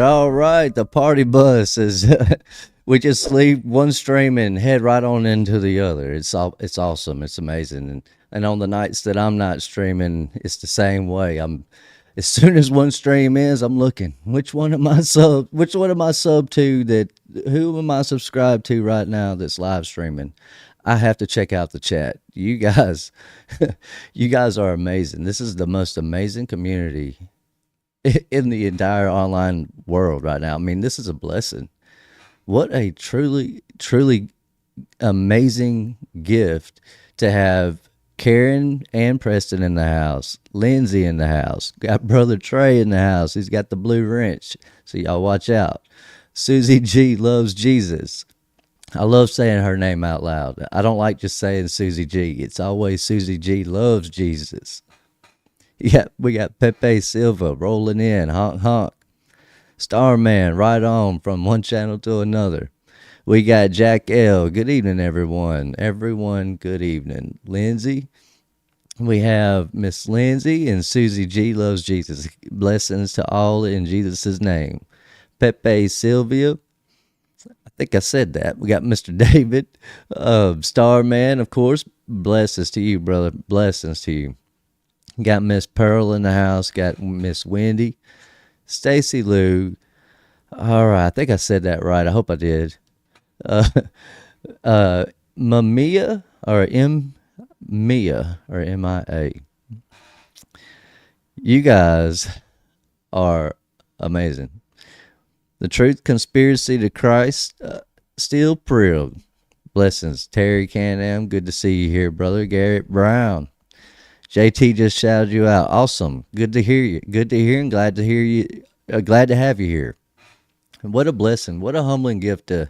All right. The party bus is we just leave one stream and head right on into the other. It's awesome. It's amazing. And on the nights that I'm not streaming, it's the same way. I'm as soon as one stream is, I'm looking which one am I sub to, that who am I subscribed to right now that's live streaming. I have to check out the chat. You guys you guys are amazing. This is the most amazing community in the entire online world right now. I mean, this is a blessing. What a truly, truly amazing gift to have Karen and Preston in the house, Lindsay in the house, got Brother Trey in the house. He's got the blue wrench, so y'all watch out. Susie G loves Jesus. I love saying her name out loud. I don't like just saying Susie G. It's always Susie G loves Jesus. Yeah, we got Pepe Silva rolling in, honk honk. Starman right on from one channel to another. We got Jack L. Good evening, everyone. Everyone, good evening. Lindsay. We have Miss Lindsay and Susie G loves Jesus. Blessings to all in Jesus' name. Pepe Sylvia. I think I said that. We got Mr. David. Starman, of course. Blessings to you, brother. Blessings to you. Got Miss Pearl in the house. Got Miss Wendy. Stacy Lou. All right. I think I said that right. I hope I did. Mia or Mia or MIA. You guys are amazing. The Truth Conspiracy to Christ still thrilled. Blessings. Terry Can-Am. Good to see you here, brother. Garrett Brown. JT just shouted you out. Awesome. Good to hear you. Good to hear and glad to hear you. Glad to have you here. And what a blessing. What a humbling gift to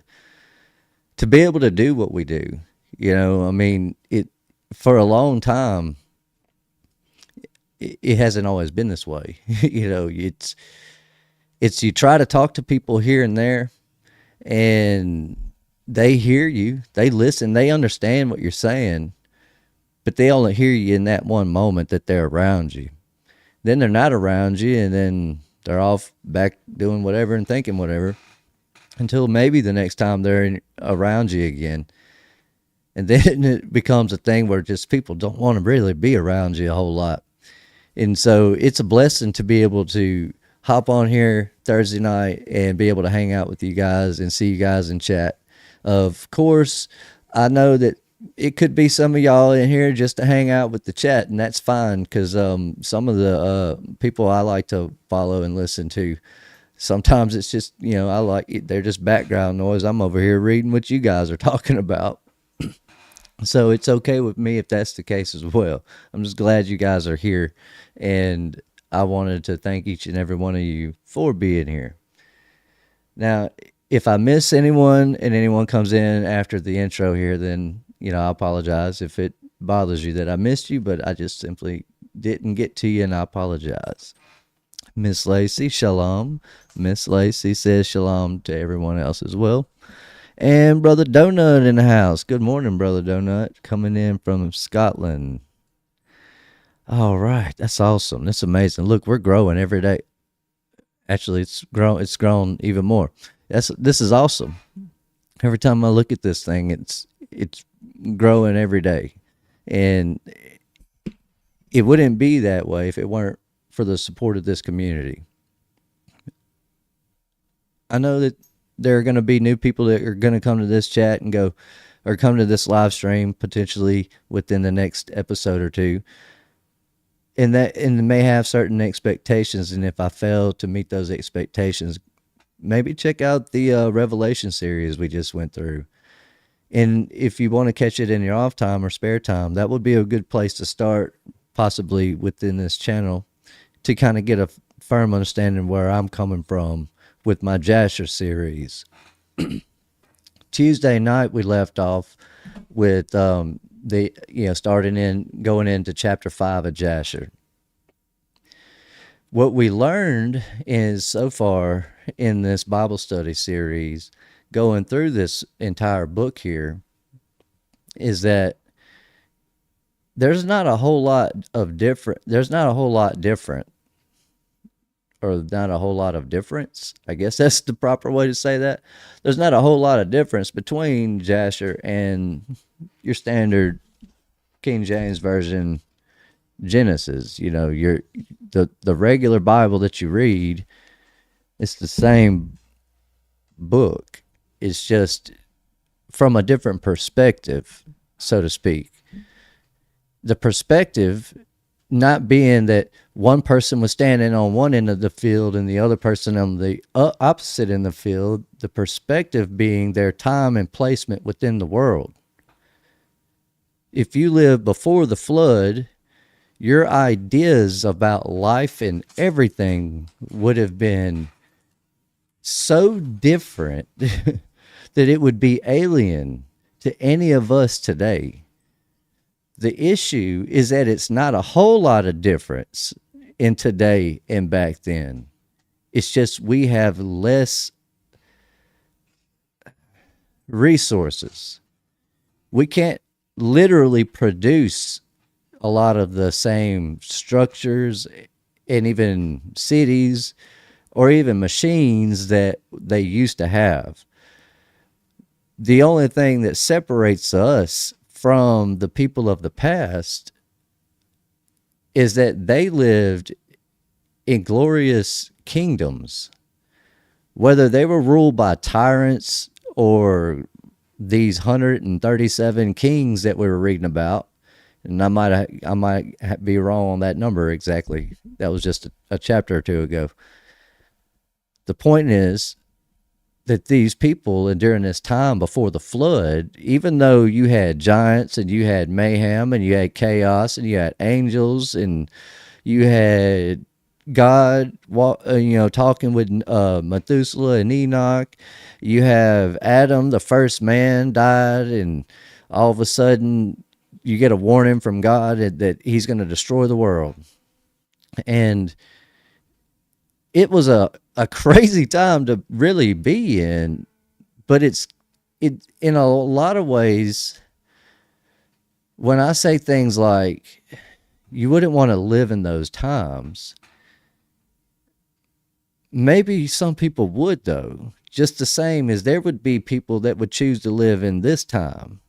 be able to do what we do. You know, I mean, it for a long time, it hasn't always been this way. You know, it's you try to talk to people here and there, and they hear you, they listen, they understand what you're saying, but they only hear you in that one moment that they're around you. Then they're not around you, and then they're off back doing whatever and thinking whatever until maybe the next time they're around you again. And then it becomes a thing where just people don't want to really be around you a whole lot. And so it's a blessing to be able to hop on here Thursday night and be able to hang out with you guys and see you guys in chat. Of course, I know that it could be some of y'all in here just to hang out with the chat, and that's fine, because some of the people I like to follow and listen to, sometimes it's just, you know, I like it, they're just background noise. I'm over here reading what you guys are talking about. So it's okay with me if that's the case as well. I'm just glad you guys are here, and I wanted to thank each and every one of you for being here. Now, if I miss anyone and anyone comes in after the intro here, then, you know, I apologize if it bothers you that I missed you, but I just simply didn't get to you, and I apologize. Miss Lacey, shalom. Miss Lacey says shalom to everyone else as well. And Brother Donut in the house. Good morning, Brother Donut, coming in from Scotland. All right, that's awesome. That's amazing. Look, we're growing every day. Actually, it's grown even more. This is awesome. Every time I look at this thing, it's growing every day. And it wouldn't be that way if it weren't for the support of this community. I know that there are going to be new people that are going to come to this chat and go, or come to this live stream potentially within the next episode or two, and may have certain expectations, and if I fail to meet those expectations, maybe check out the Revelation series we just went through. And if you want to catch it in your off time or spare time, that would be a good place to start, possibly within this channel, to kind of get a firm understanding where I'm coming from with my Jasher series. Tuesday night we left off with going into chapter 5 of Jasher. What we learned is so far in this Bible study series, going through this entire book here, is that there's not a whole lot different, or not a whole lot of difference. I guess that's the proper way to say that. There's not a whole lot of difference between Jasher and your standard King James Version Genesis. You know, the regular Bible that you read, it's the same book. It's just from a different perspective, so to speak. The perspective not being that one person was standing on one end of the field and the other person on the opposite end of the field, the perspective being their time and placement within the world. If you live before the flood, your ideas about life and everything would have been so different that it would be alien to any of us today. The issue is that it's not a whole lot of difference in today and back then. It's just we have less resources. We can't literally produce a lot of the same structures and even cities or even machines that they used to have. The only thing that separates us from the people of the past is that they lived in glorious kingdoms. Whether they were ruled by tyrants or these 137 kings that we were reading about, and I might be wrong on that number exactly. That was just a chapter or two ago. The point is that these people, and during this time before the flood, even though you had giants and you had mayhem and you had chaos and you had angels and you had God, talking with Methuselah and Enoch, you have Adam, the first man, died, and all of a sudden you get a warning from God that he's going to destroy the world. And it was a crazy time to really be in, but it in a lot of ways, when I say things like you wouldn't want to live in those times, maybe some people would, though, just the same as there would be people that would choose to live in this time,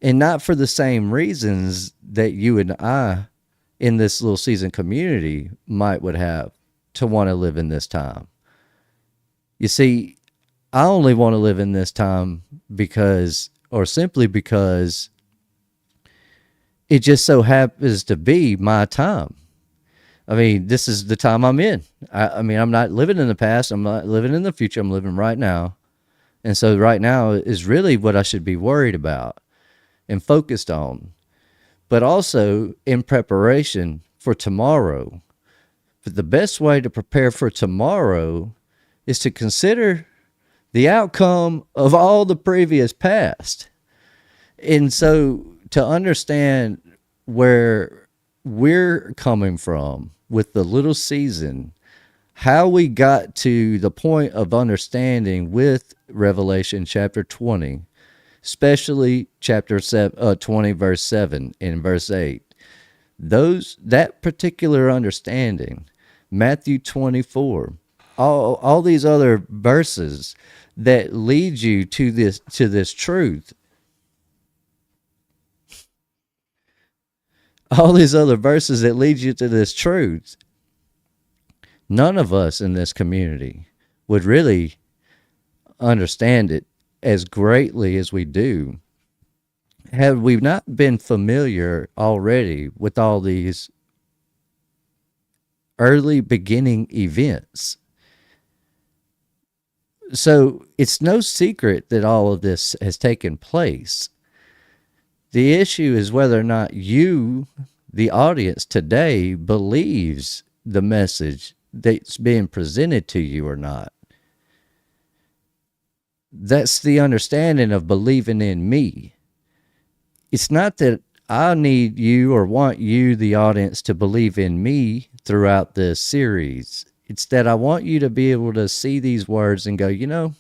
and not for the same reasons that you and I in this little season community would have to want to live in this time. You see, I only want to live in this time simply because it just so happens to be my time. I mean, this is the time I'm in. I mean, I'm not living in the past. I'm not living in the future. I'm living right now. And so right now is really what I should be worried about and focused on, but also in preparation for tomorrow. But the best way to prepare for tomorrow is to consider the outcome of all the previous past. And so to understand where we're coming from with the little season, how we got to the point of understanding with Revelation chapter 20, especially chapter 20, verse 7 and verse 8. That particular understanding, Matthew 24, all these other verses that lead you to this truth, all these other verses that lead you to this truth, none of us in this community would really understand it as greatly as we do Have we not been familiar already with all these early beginning events? So it's no secret that all of this has taken place. The issue is whether or not you, the audience today, believes the message that's being presented to you or not. That's the understanding of believing in me. It's not that I need you or want you, the audience, to believe in me throughout this series. It's that I want you to be able to see these words and go,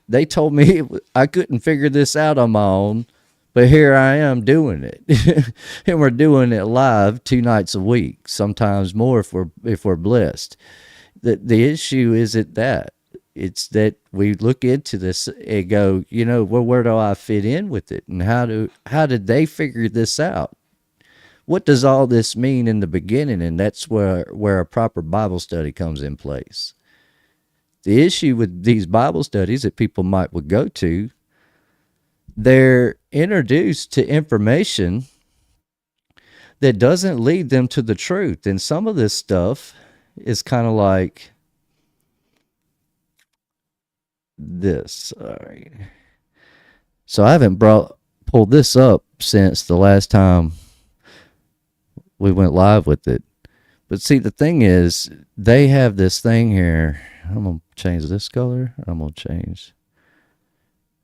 they told me I couldn't figure this out on my own, but here I am doing it. And we're doing it live 2 nights a week, sometimes more if we're blessed. The issue isn't that. It's that we look into this and go, well, where do I fit in with it? And how did they figure this out? What does all this mean in the beginning? And that's where a proper Bible study comes in place. The issue with these Bible studies that people would go to, they're introduced to information that doesn't lead them to the truth. And some of this stuff is kind of like this. All right. So I haven't pulled this up since the last time we went live with it. But see, the thing is, they have this thing here. I'm going to change this color. I'm going to change.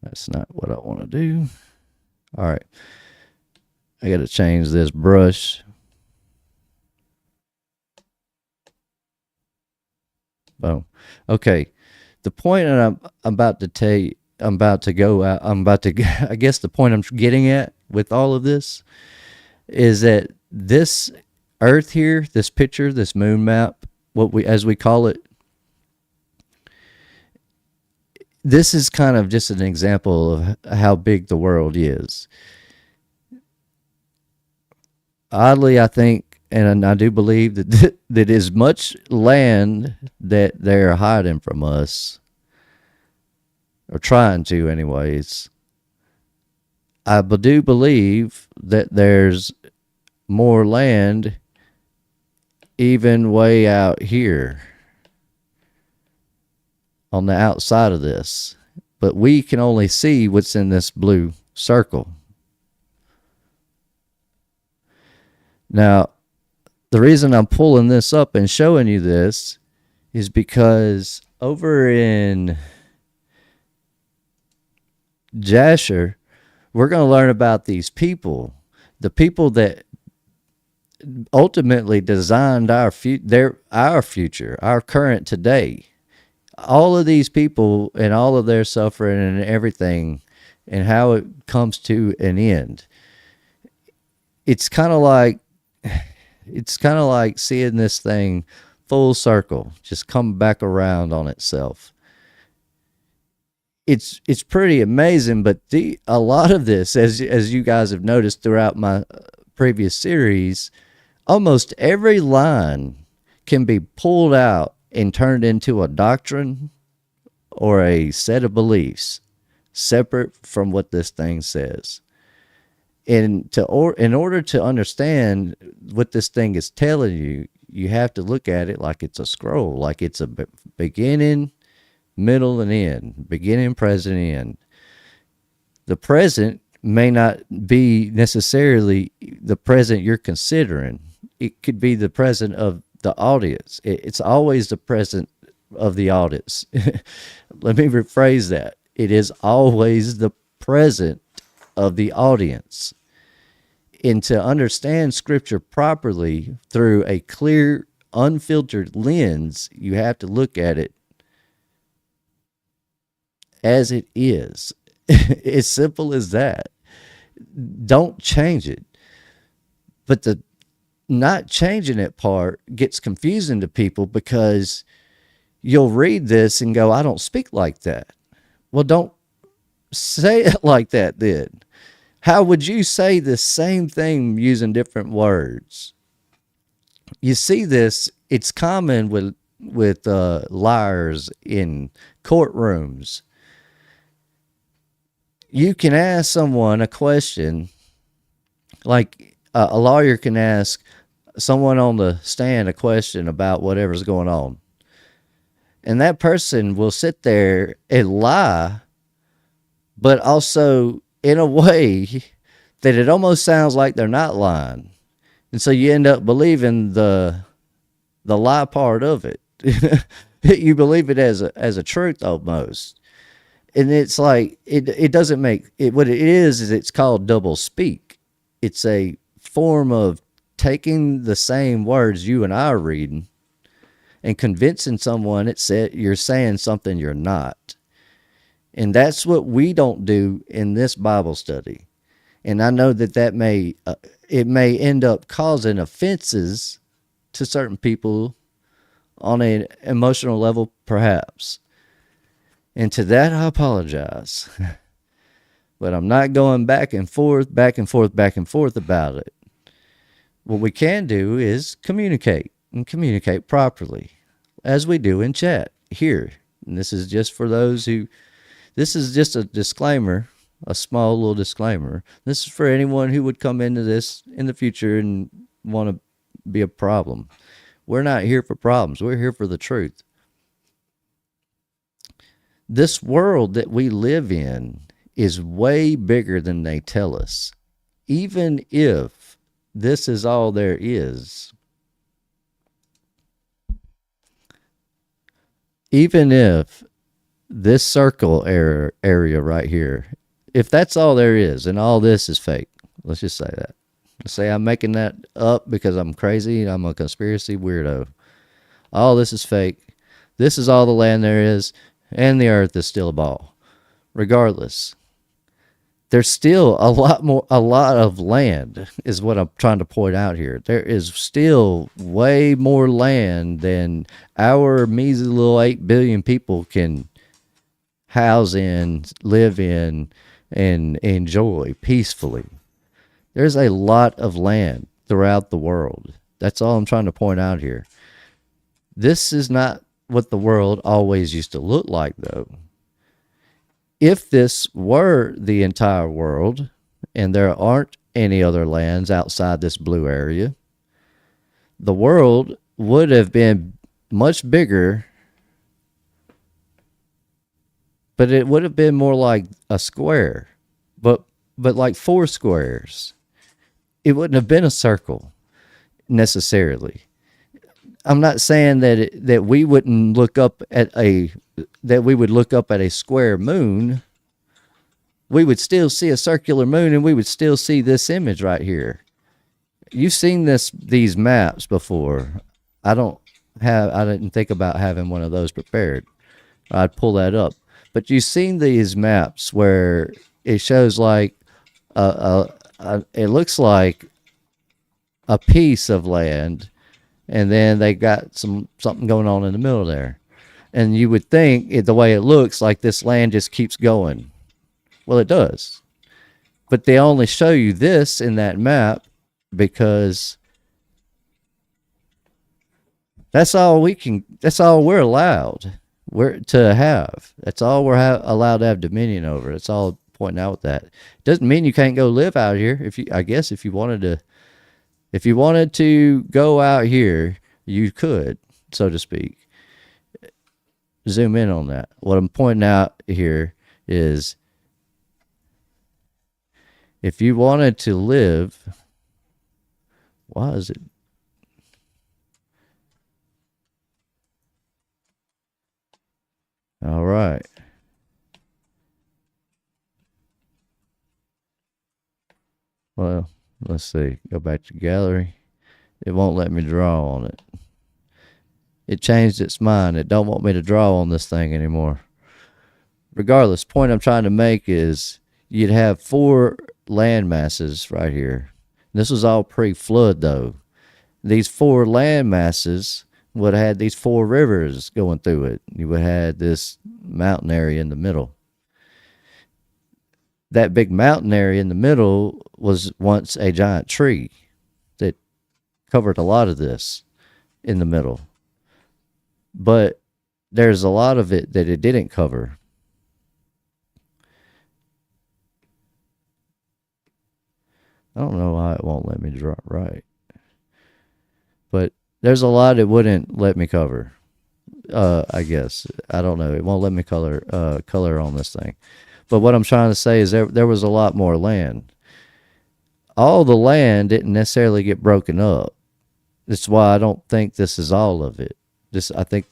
That's not what I want to do. All right. I got to change this brush. Boom. Okay. The point that I'm about to tell you, I guess the point I'm getting at with all of this is that this Earth here, this picture, this moon map, as we call it, this is kind of just an example of how big the world is. Oddly, I think, and I do believe that as much land that they're hiding from us, or trying to anyways, I do believe that there's more land even way out here on the outside of this. But we can only see what's in this blue circle. Now, the reason I'm pulling this up and showing you this is because over in Jasher, we're going to learn about these people, the people that ultimately designed our future, our current today. All of these people and all of their suffering and everything and how it comes to an end. It's kind of like seeing this thing full circle, just come back around on itself. It's pretty amazing, but a lot of this, as you guys have noticed throughout my previous series, almost every line can be pulled out and turned into a doctrine or a set of beliefs separate from what this thing says. And in order to understand what this thing is telling you, you have to look at it like it's a scroll, like it's a beginning, middle, and end. Beginning, present, end. The present may not be necessarily the present you're considering. It could be the present of the audience. It's always the present of the audience. Let me rephrase that. It is always the present of the audience. And to understand Scripture properly through a clear, unfiltered lens, you have to look at it as it is. As simple as that. Don't change it. But the not changing it part gets confusing to people because you'll read this and go, I don't speak like that. Well, don't say it like that then. How would you say the same thing using different words? You see this, it's common with liars in courtrooms. You can ask someone a question Like a lawyer can ask someone on the stand a question about whatever's going on, and that person will sit there and lie, but also in a way that it almost sounds like they're not lying. And so you end up believing the lie part of it. You believe it as a truth almost. And it's like it doesn't make it what it is it's called double speak. It's a form of taking the same words you and I are reading and convincing someone you're saying something you're not. And that's what we don't do in this Bible study. And I know that it may end up causing offenses to certain people on an emotional level, perhaps. And to that, I apologize. But I'm not going back and forth, back and forth, back and forth about it. What we can do is communicate and communicate properly, as we do in chat here. And this is just for those this is just a disclaimer, a small little disclaimer. This is for anyone who would come into this in the future and want to be a problem. We're not here for problems. We're here for the truth. This world that we live in is way bigger than they tell us. Even if this is all there is, even if this circle area right here, if that's all there is and all this is fake, let's just say that. Let's say I'm making that up because I'm crazy and I'm a conspiracy weirdo. All this is fake. This is all the land there is, and the earth is still a ball. Regardless, there's still a lot of land is what I'm trying to point out here. There is still way more land than our measly little 8 billion people can house in, live in, and enjoy peacefully. There's a lot of land throughout the world. That's all I'm trying to point out here. This is not what the world always used to look like, though. If this were the entire world and there aren't any other lands outside this blue area, the world would have been much bigger, but it would have been more like a square, but like 4 squares. It wouldn't have been a circle necessarily. I'm not saying that we wouldn't look up at a square moon. We would still see a circular moon, and we would still see this image right here. You've seen these maps before. I didn't think about having one of those prepared. I'd pull that up. But you've seen these maps where it shows like it looks like a piece of land, and then they got something going on in the middle there. And you would think the way it looks like this land just keeps going. Well, it does. But they only show you this in that map because that's all we're allowed to have. That's all we're allowed to have dominion over. That's all I'm pointing out with that. Doesn't mean you can't go live out here. If you wanted to go out here, you could, so to speak. Zoom in on that. What I'm pointing out here is if you wanted to live, why is it? All right. Well, let's see. Go back to gallery. It won't let me draw on it. It changed its mind. It don't want me to draw on this thing anymore. Regardless, point I'm trying to make is you'd have 4 land masses right here. This was all pre-flood, though. These 4 land masses would have had these 4 rivers going through it. You would have had this mountain area in the middle. That big mountain area in the middle was once a giant tree that covered a lot of this in the middle. But there's a lot of it that it didn't cover. I don't know why it won't let me draw right, but there's a lot it wouldn't let me cover. I guess I don't know. It won't let me color on this thing. But what I'm trying to say is there was a lot more land. All the land didn't necessarily get broken up. That's why I don't think this is all of it. This I think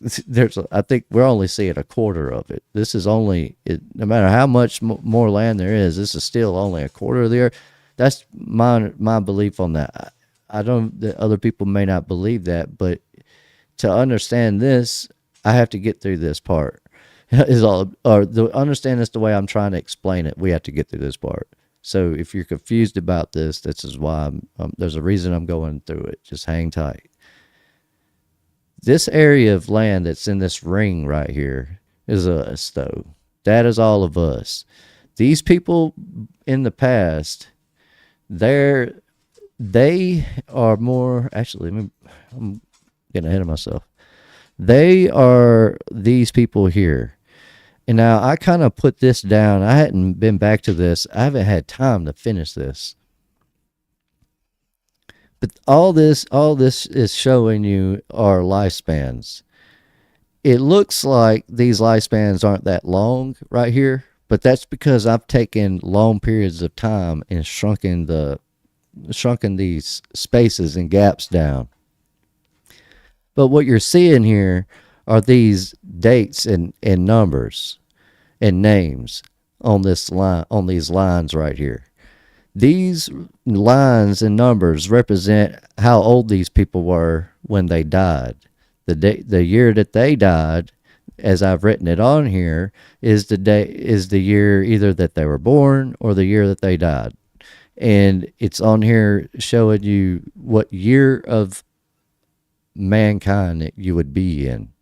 I think we're only seeing a quarter of it. This is only it. No matter how much more land there is, this is still only a quarter of the earth. That's my belief on that. I don't. The other people may not believe that, but to understand this, I have to get through this part. Is all or the understand this the way I'm trying to explain it. We have to get through this part. So if you're confused about this is why there's a reason I'm going through it. Just hang tight. This area of land that's in this ring right here is us, though. That is all of us. These people in the past, they are more. Actually, I'm getting ahead of myself. They are these people here. And now I kind of put this down. I hadn't been back to this. I haven't had time to finish this. But all this is showing you our lifespans. It looks like these lifespans aren't that long right here, but that's because I've taken long periods of time and shrunken these spaces and gaps down. But what you're seeing here are these dates and numbers and names on this line on these lines right here. These lines and numbers represent how old these people were when they died. The year that they died, as I've written it on here, is the year either that they were born or the year that they died. And it's on here showing you what year of mankind that you would be in.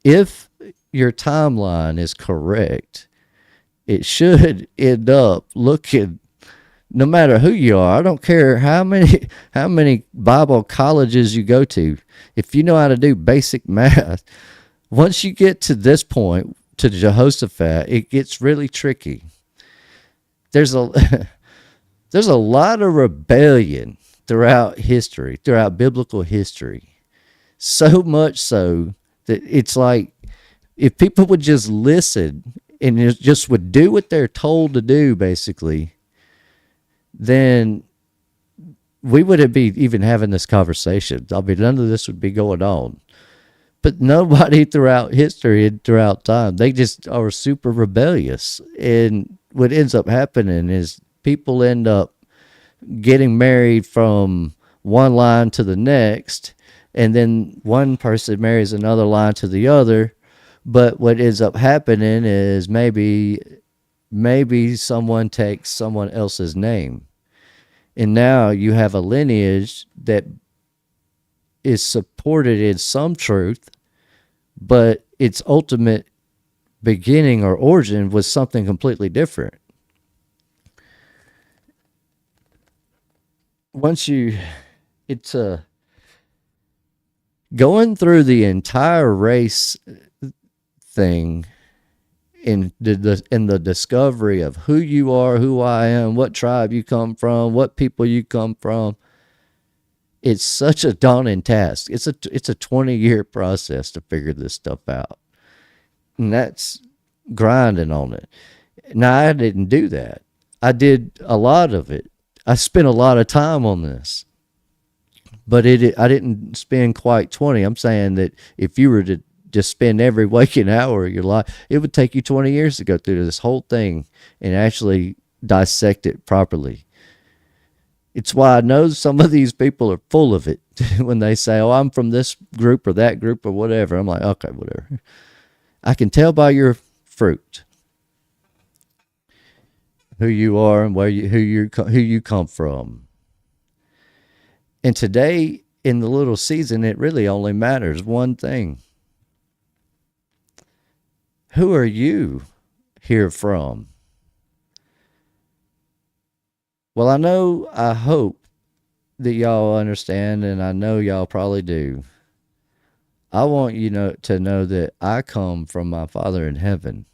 If your timeline is correct, it should end up looking, no matter who you are, I don't care how many Bible colleges you go to, if you know how to do basic math, once you get to this point, to Jehoshaphat, it gets really tricky. There's a there's a lot of rebellion throughout history, throughout biblical history. So much so that it's like if people would just listen and just would do what they're told to do, basically, then we wouldn't be even having this conversation. I mean, none of this would be going on. But nobody throughout history and throughout time, they just are super rebellious. And what ends up happening is people end up getting married from one line to the next, and then one person marries another line to the other. But what ends up happening is maybe someone takes someone else's name. And now you have a lineage that is supported in some truth, but its ultimate beginning or origin was something completely different. It's going through the entire race thing in the discovery of who you are, who I am, what tribe you come from, what people you come from. It's such a daunting task. It's a 20-year process to figure this stuff out. And that's grinding on it. Now, I didn't do that. I did a lot of it. I spent a lot of time on this. But I didn't spend quite 20. I'm saying that if you were to just spend every waking hour of your life, it would take you 20 years to go through this whole thing and actually dissect it properly. It's why I know some of these people are full of it when they say, oh, I'm from this group or that group or whatever. I'm like, okay, whatever. I can tell by your fruit who you are and who you come from. And today in the little season, it really only matters one thing. Who are you here from? Well, I hope that y'all understand, and I know y'all probably do. I want you to know that I come from my Father in heaven.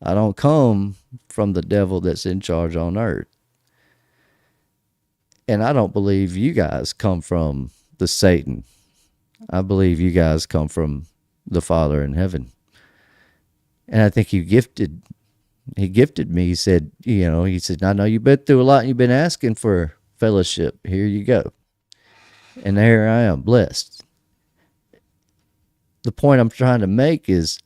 I don't come from the devil that's in charge on earth. And I don't believe you guys come from the Satan. I believe you guys come from the Father in heaven. And I think he gifted me. He said, I know you've been through a lot and you've been asking for fellowship. Here you go. And there I am, blessed. The point I'm trying to make is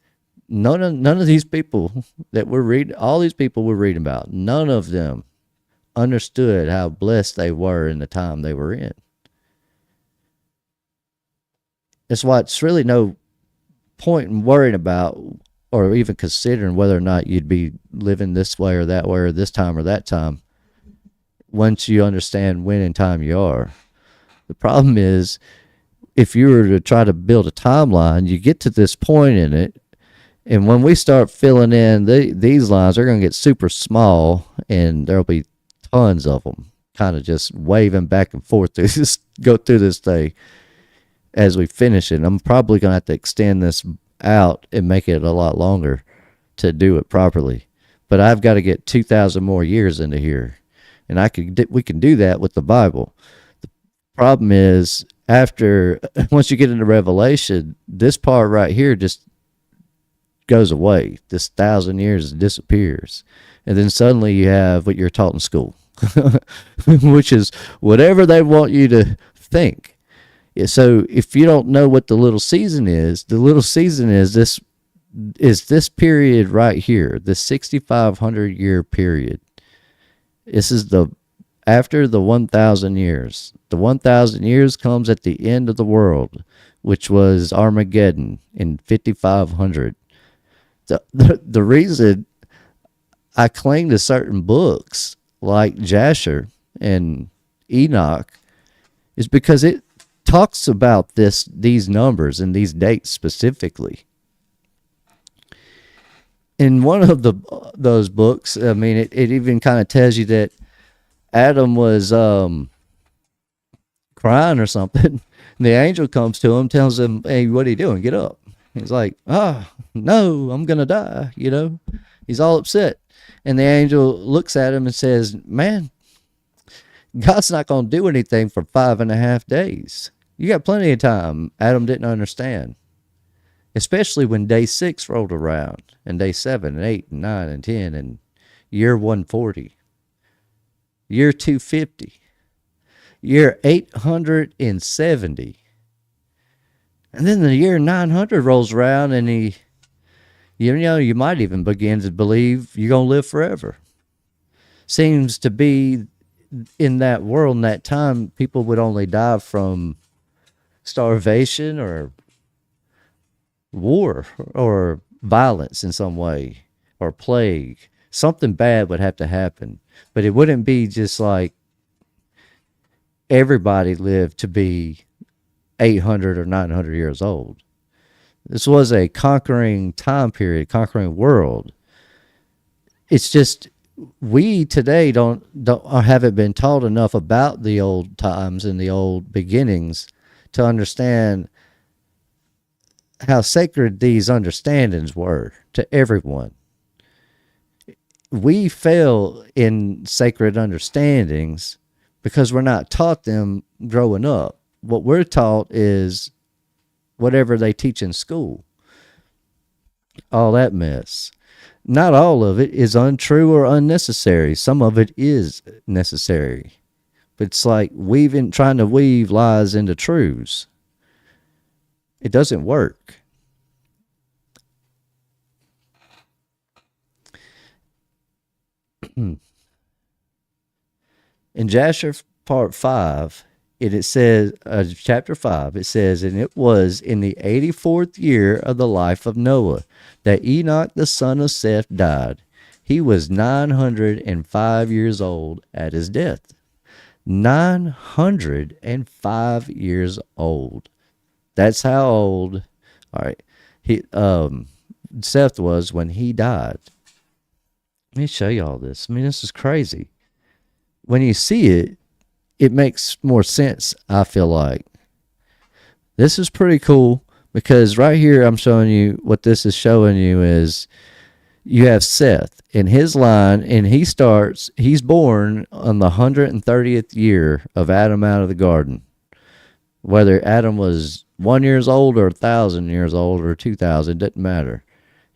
none of these people that we're reading, all these people we're reading about, none of them understood how blessed they were in the time they were in. That's why it's really no point in worrying about or even considering whether or not you'd be living this way or that way or this time or that time once you understand when in time you are. The problem is, if you were to try to build a timeline, you get to this point in it, and when we start filling in these lines, they're going to get super small, and there'll be tons of them kind of just waving back and forth to just go through this thing as we finish it. I'm probably going to have to extend this out and make it a lot longer to do it properly. But I've got to get 2,000 more years into here, and we can do that with the Bible. The problem is, once you get into Revelation, this part right here just goes away. This 1,000 years disappears. And then suddenly you have what you're taught in school, which is whatever they want you to think. So if you don't know what the little season is this period right here, this 6,500 year period. This is after the 1,000 years. The 1,000 years comes at the end of the world, which was Armageddon in 5,500. The reason I cling to certain books like Jasher and Enoch is because it talks about these numbers and these dates specifically. In one of those books, I mean, it even kind of tells you that Adam was crying or something. And the angel comes to him, tells him, "Hey, what are you doing? Get up." He's like, no, I'm going to die, He's all upset. And the angel looks at him and says, "Man, God's not going to do anything for 5.5 days. You got plenty of time." Adam didn't understand, especially when day 6 rolled around, and day 7 and 8 and 9 and 10 and year 140, year 250, year 870. And then the year 900 rolls around, and you might even begin to believe you're going to live forever. Seems to be in that world, in that time, people would only die from starvation or war or violence in some way or plague. Something bad would have to happen. But it wouldn't be just like everybody lived to be 800 or 900 years old. This was a conquering time period, conquering world. It's just we today haven't been taught enough about the old times and the old beginnings to understand how sacred these understandings were to everyone. We fail in sacred understandings because we're not taught them growing up. What we're taught is whatever they teach in school. All that mess. Not all of it is untrue or unnecessary. Some of it is necessary. But it's like trying to weave lies into truths. It doesn't work. In Jasher part 5, it says, chapter 5, it says, "And it was in the 84th year of the life of Noah that Enoch the son of Seth died. He was 905 years old at his death." 905 years old. That's how old, all right, Seth was when he died. Let me show you all this. I mean, this is crazy. When you see it, it makes more sense, I feel like. This is pretty cool because right here I'm showing you what this is showing you is You have Seth in his line, and he's born on the 130th year of Adam out of the garden. Whether Adam was 1 year old or 1,000 years old or 2,000, doesn't matter.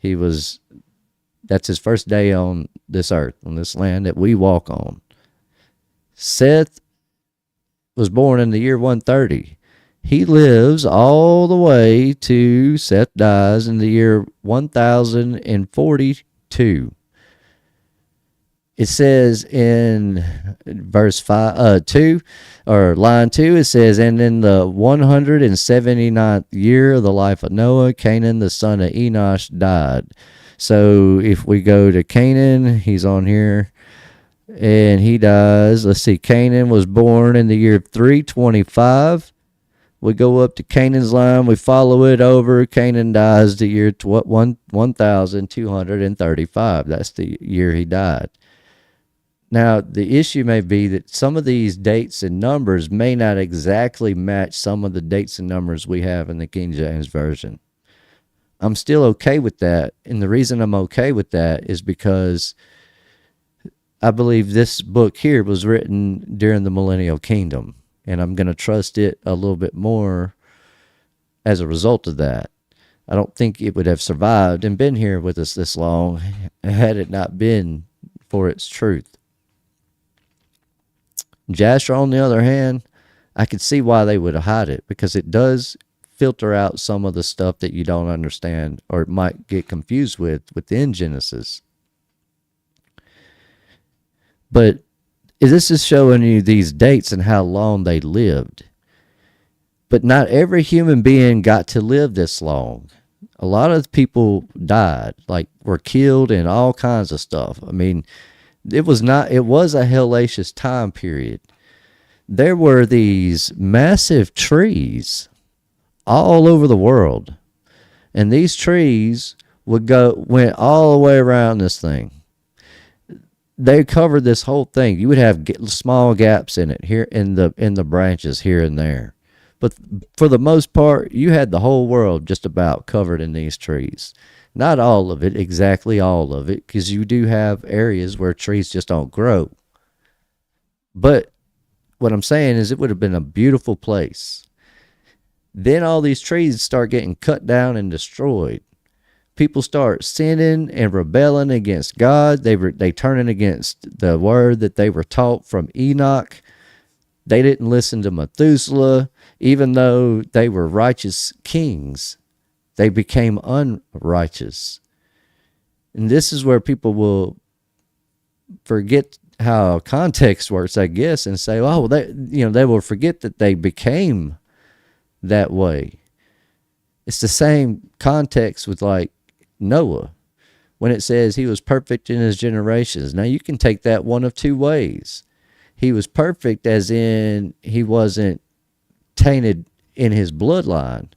That's his first day on this earth, on this land that we walk on. Seth was born in the year 130. He lives all the way to Seth dies in the year 1042. It says in verse 2, or line 2, it says, and in the 179th year of the life of Noah, Canaan, the son of Enosh, died. So if we go to Canaan, he's on here, and he dies. Let's see, Canaan was born in the year 325. We go up to Canaan's line, we follow it over. Canaan dies the year 1235. That's the year he died. Now, the issue may be that some of these dates and numbers may not exactly match some of the dates and numbers we have in the King James Version. I'm still okay with that, and the reason I'm okay with that is because I believe this book here was written during the Millennial Kingdom, and I'm going to trust it a little bit more as a result of that. I don't think it would have survived and been here with us this long had it not been for its truth. Jasher, on the other hand, I could see why they would hide it, because it does filter out some of the stuff that you don't understand or might get confused with within Genesis. But this is showing you these dates and how long they lived. But not every human being got to live this long. A lot of people died, like were killed and all kinds of stuff. I mean, it was a hellacious time period. There were these massive trees all over the world, and these trees went all the way around this thing. They covered this whole thing. You would have small gaps in it here in the branches here and there, but for the most part, you had the whole world just about covered in these trees. Not all of it, exactly all of it, because you do have areas where trees just don't grow. But what I'm saying is it would have been a beautiful place. Then all these trees start getting cut down and destroyed. People start sinning and rebelling against God. They turning against the word that they were taught from Enoch. They didn't listen to Methuselah, even though they were righteous kings. They became unrighteous. And this is where people will forget how context works, I guess, and say, oh, they will forget that they became that way. It's the same context with like Noah, when it says he was perfect in his generations. Now you can take that one of two ways. He was perfect as in he wasn't tainted in his bloodline.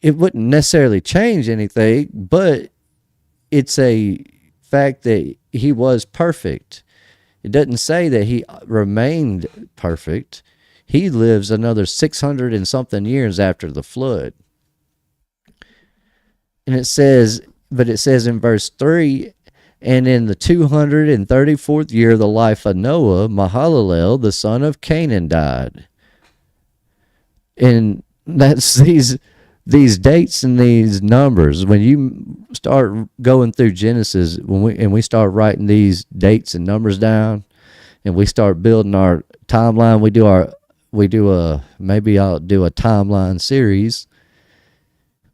It wouldn't necessarily change anything, but it's a fact that he was perfect. It doesn't say that he remained perfect. He lives another 600 and something years after the flood. And it says in verse 3, and in the 234th year of the life of Noah, Mahalalel, the son of Canaan, died. And that's these dates and these numbers. When you start going through Genesis, when we start writing these dates and numbers down, and we start building our timeline, maybe I'll do a timeline series.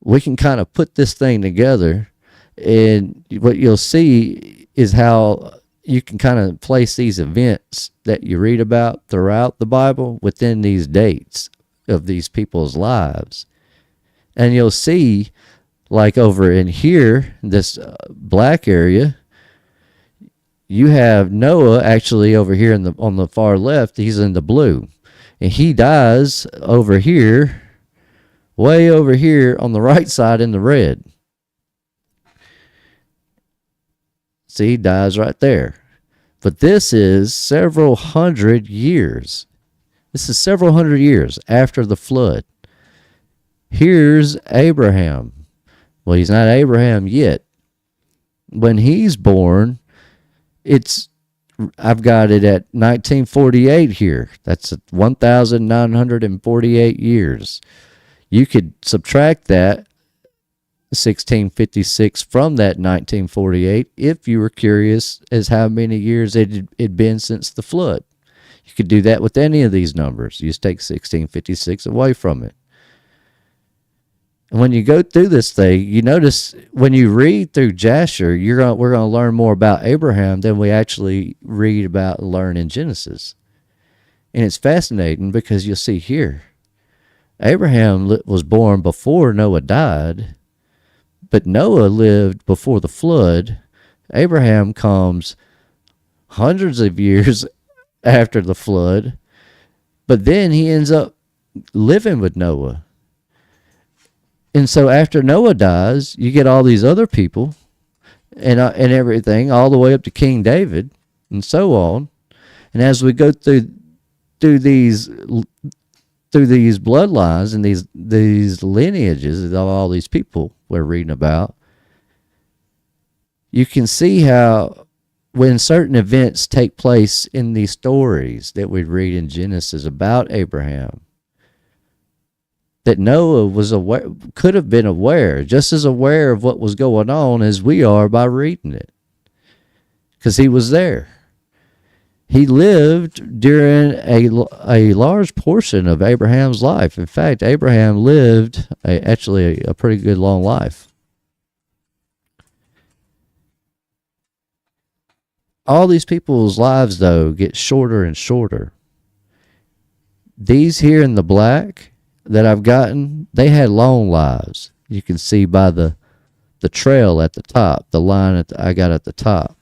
We can kind of put this thing together, and what you'll see is how you can kind of place these events that you read about throughout the Bible within these dates of these people's lives. And you'll see, like over in here, this black area, you have Noah actually over here on the far left. He's in the blue, and he dies over here, way over here on the right side in the red. See, he dies right there. But this is several hundred years. This is several hundred years after the flood. Here's Abraham. Well, he's not Abraham yet. When he's born, I've got it at 1948 here. That's 1,948 years. You could subtract that 1656 from that 1948 if you were curious as how many years it'd been since the flood. You could do that with any of these numbers. You just take 1656 away from it. And when you go through this thing, you notice when you read through Jasher, we're going to learn more about Abraham than we actually read about and learn in Genesis. And it's fascinating because you'll see here, Abraham was born before Noah died, but Noah lived before the flood. Abraham comes hundreds of years after the flood, but then he ends up living with Noah. And so after Noah dies, you get all these other people and everything, all the way up to King David and so on. And as we go through these bloodlines and these lineages of all these people we're reading about, you can see how when certain events take place in these stories that we read in Genesis about Abraham, that Noah was aware, could have been aware, just as aware of what was going on as we are by reading it, because he was there. He lived during a large portion of Abraham's life. In fact, Abraham lived actually a pretty good long life. All these people's lives, though, get shorter and shorter. These here in the black that I've gotten, they had long lives. You can see by the trail at the top, the line I got at the top.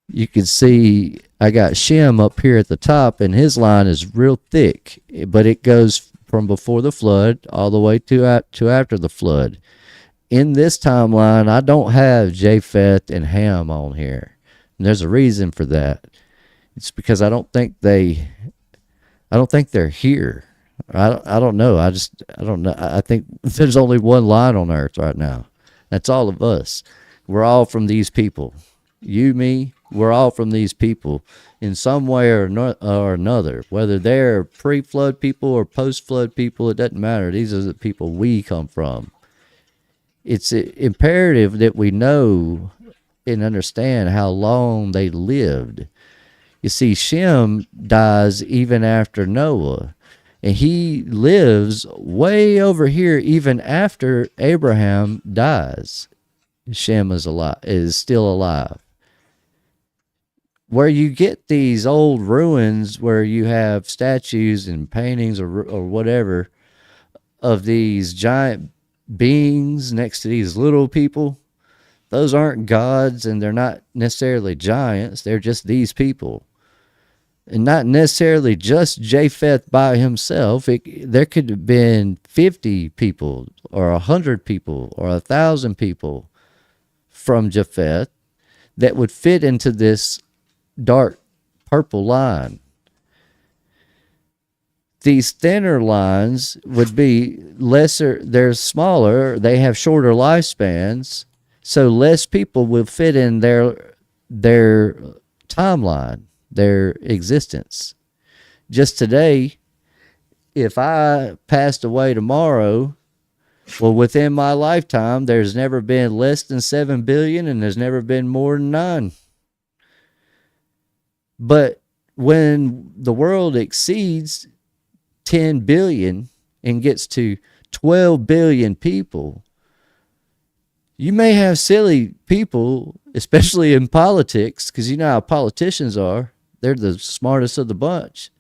You can see I got Shem up here at the top, and his line is real thick, but it goes from before the flood all the way to after the flood. In this timeline, I don't have Japheth and Ham on here. And there's a reason for that. It's because I don't think they're here. I don't know. I don't know. I think there's only one line on earth right now. That's all of us. We're all from these people. You, me, we're all from these people in some way or another. Whether they're pre-flood people or post-flood people, it doesn't matter. These are the people we come from. It's imperative that we know and understand how long they lived. You see, Shem dies even after Noah. And he lives way over here even after Abraham dies. Shem is still alive. Where you get these old ruins where you have statues and paintings or whatever of these giant beings next to these little people, those aren't gods and they're not necessarily giants. They're just these people. And not necessarily just Japheth by himself. There could have been 50 people or 100 people or 1,000 people from Japheth that would fit into this dark purple line. These thinner lines would be lesser, they're smaller, they have shorter lifespans, so less people will fit in their timeline, their existence. Just today, if I passed away tomorrow, well, within my lifetime, there's never been less than 7 billion and there's never been more than 9. But when the world exceeds 10 billion and gets to 12 billion people, you may have silly people, especially in politics, because you know how politicians are. They're the smartest of the bunch.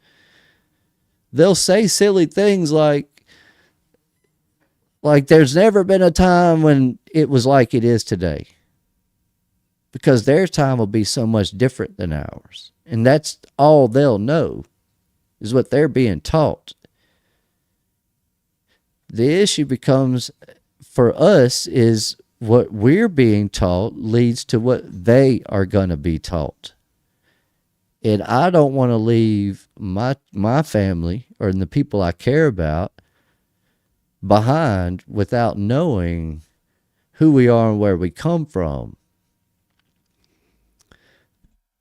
They'll say silly things like there's never been a time when it was like it is today. Because their time will be so much different than ours. And that's all they'll know, is what they're being taught. The issue becomes, for us, is what we're being taught leads to what they are going to be taught. And I don't want to leave my family or the people I care about behind without knowing who we are and where we come from.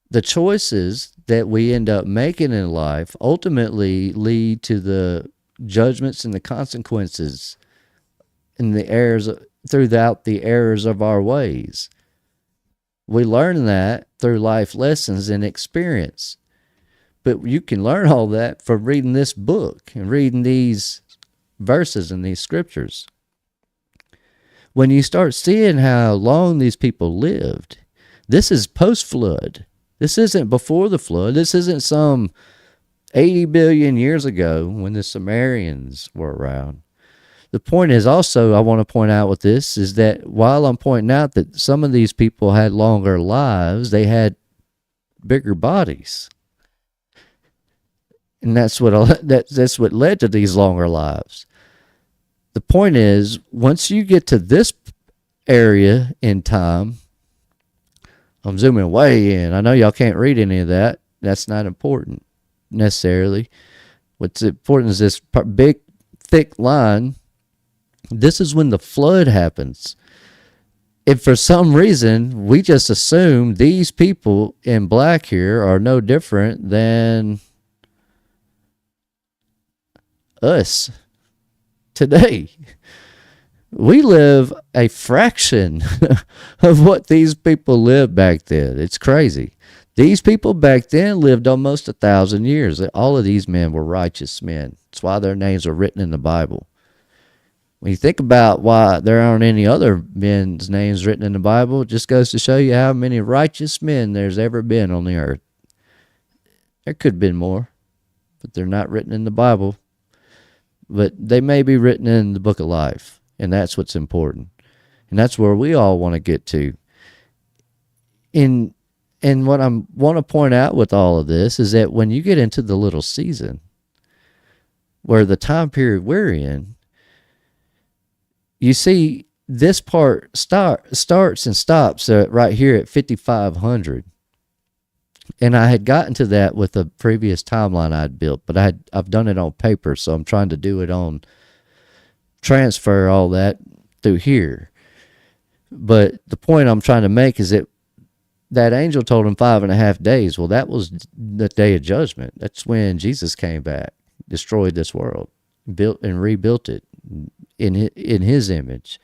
The choices that we end up making in life ultimately lead to the judgments and the consequences and the errors throughout the errors of our ways. We learn that through life lessons and experience. But you can learn all that from reading this book and reading these verses and these scriptures. When you start seeing how long these people lived, this is post-flood. This isn't before the flood. This isn't some 80 billion years ago when the Sumerians were around. The point is also, I want to point out with this, is that while I'm pointing out that some of these people had longer lives, they had bigger bodies. And that's what led to these longer lives. The point is, once you get to this area in time, I'm zooming way in. I know y'all can't read any of that. That's not important necessarily. What's important is this big, thick line. This is when the flood happens. If for some reason we just assume these people in black here are no different than us today. We live a fraction of what these people lived back then. It's crazy. These people back then lived almost 1,000 years. All of these men were righteous men. That's why their names are written in the Bible. When you think about why there aren't any other men's names written in the Bible, it just goes to show you how many righteous men there's ever been on the earth. There could have been more, but they're not written in the Bible. But they may be written in the book of life, and that's what's important. And that's where we all want to get to. And what I want to point out with all of this is that when you get into the little season, where the time period we're in, you see this part starts and stops right here at 5,500. And I had gotten to that with a previous timeline I'd built, but I've done it on paper, so I'm trying to do it on transfer all that through here. But the point I'm trying to make is that angel told him 5.5 days. Well, that was the day of judgment. That's when Jesus came back, destroyed this world, built and rebuilt it in his image.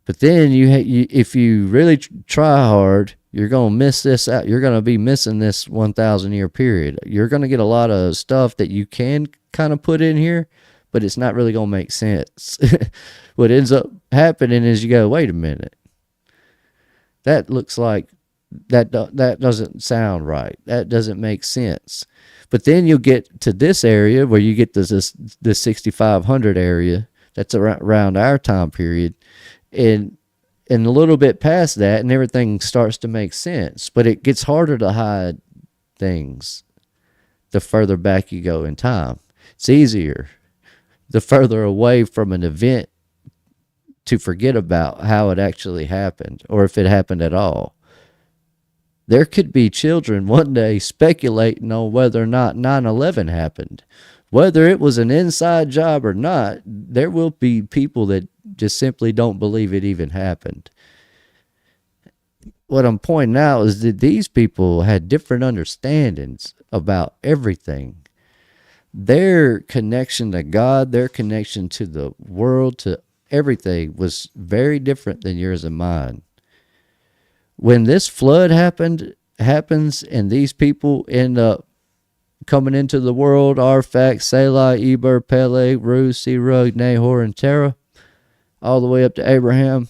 But then if you really try hard, you're going to miss this out. You're going to be missing this 1,000 year period. You're going to get a lot of stuff that you can kind of put in here, but it's not really going to make sense. What ends up happening is you go, wait a minute. That looks like that doesn't sound right. That doesn't make sense. But then you'll get to this area where you get this 6,500 area. That's around our time period. And a little bit past that, and everything starts to make sense. But it gets harder to hide things the further back you go in time. It's easier the further away from an event to forget about how it actually happened, or if it happened at all. There could be children one day speculating on whether or not 9/11 happened. Whether it was an inside job or not, there will be people that just simply don't believe it even happened. What I'm pointing out is that these people had different understandings about everything. Their connection to God, their connection to the world, to everything was very different than yours and mine. When this flood happens and these people end up coming into the world, Arphaxad, Salah, Eber, Peleg, Ru, Serug, Nahor, and Terah, all the way up to Abraham,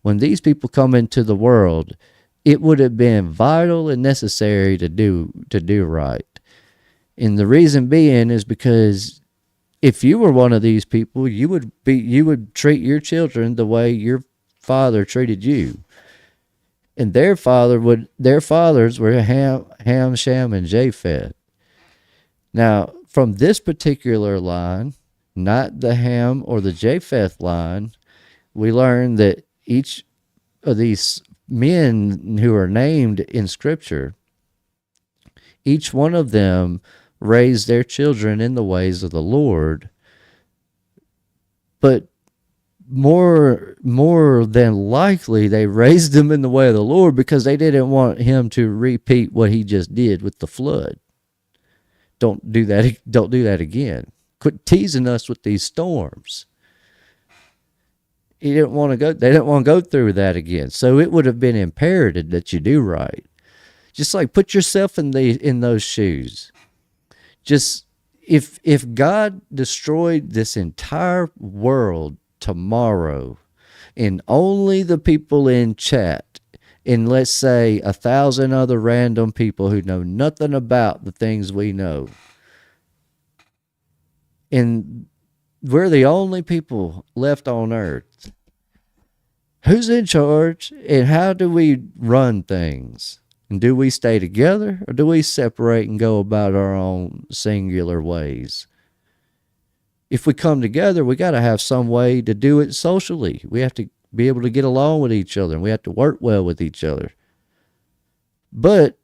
when these people come into the world, it would have been vital and necessary to do right. And the reason being is because if you were one of these people, you would treat your children the way your father treated you. And their fathers were Ham, Shem, and Japheth. Now, from this particular line, not the Ham or the Japheth line, we learn that each of these men who are named in Scripture, each one of them raised their children in the ways of the Lord, But more than likely they raised him in the way of the Lord because they didn't want him to repeat what he just did with the flood. Don't do that again. Quit teasing us with these storms. They didn't want to go through that again. So it would have been imperative that you do right. Just like put yourself in those shoes. Just if God destroyed this entire world tomorrow and only the people in chat and let's say 1,000 other random people who know nothing about the things we know, and we're the only people left on earth, who's in charge and how do we run things? And do we stay together or do we separate and go about our own singular ways? If we come together, we got to have some way to do it socially. We have to be able to get along with each other, and we have to work well with each other. But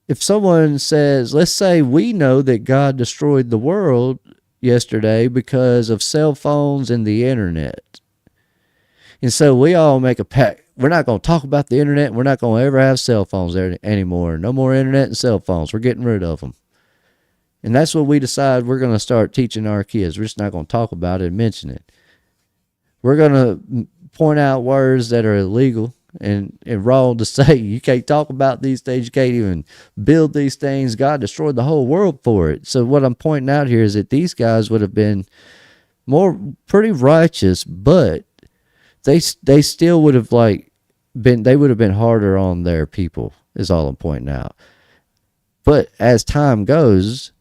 if someone says, let's say we know that God destroyed the world yesterday because of cell phones and the internet. And so we all make a pact. We're not going to talk about the internet. We're not going to ever have cell phones there anymore. No more internet and cell phones. We're getting rid of them. And that's what we decide we're going to start teaching our kids. We're just not going to talk about it and mention it. We're going to point out words that are illegal and wrong to say. You can't talk about these things. You can't even build these things. God destroyed the whole world for it. So what I'm pointing out here is that these guys would have been pretty righteous, but they still would have they would have been harder on their people, is all I'm pointing out. But as time goes,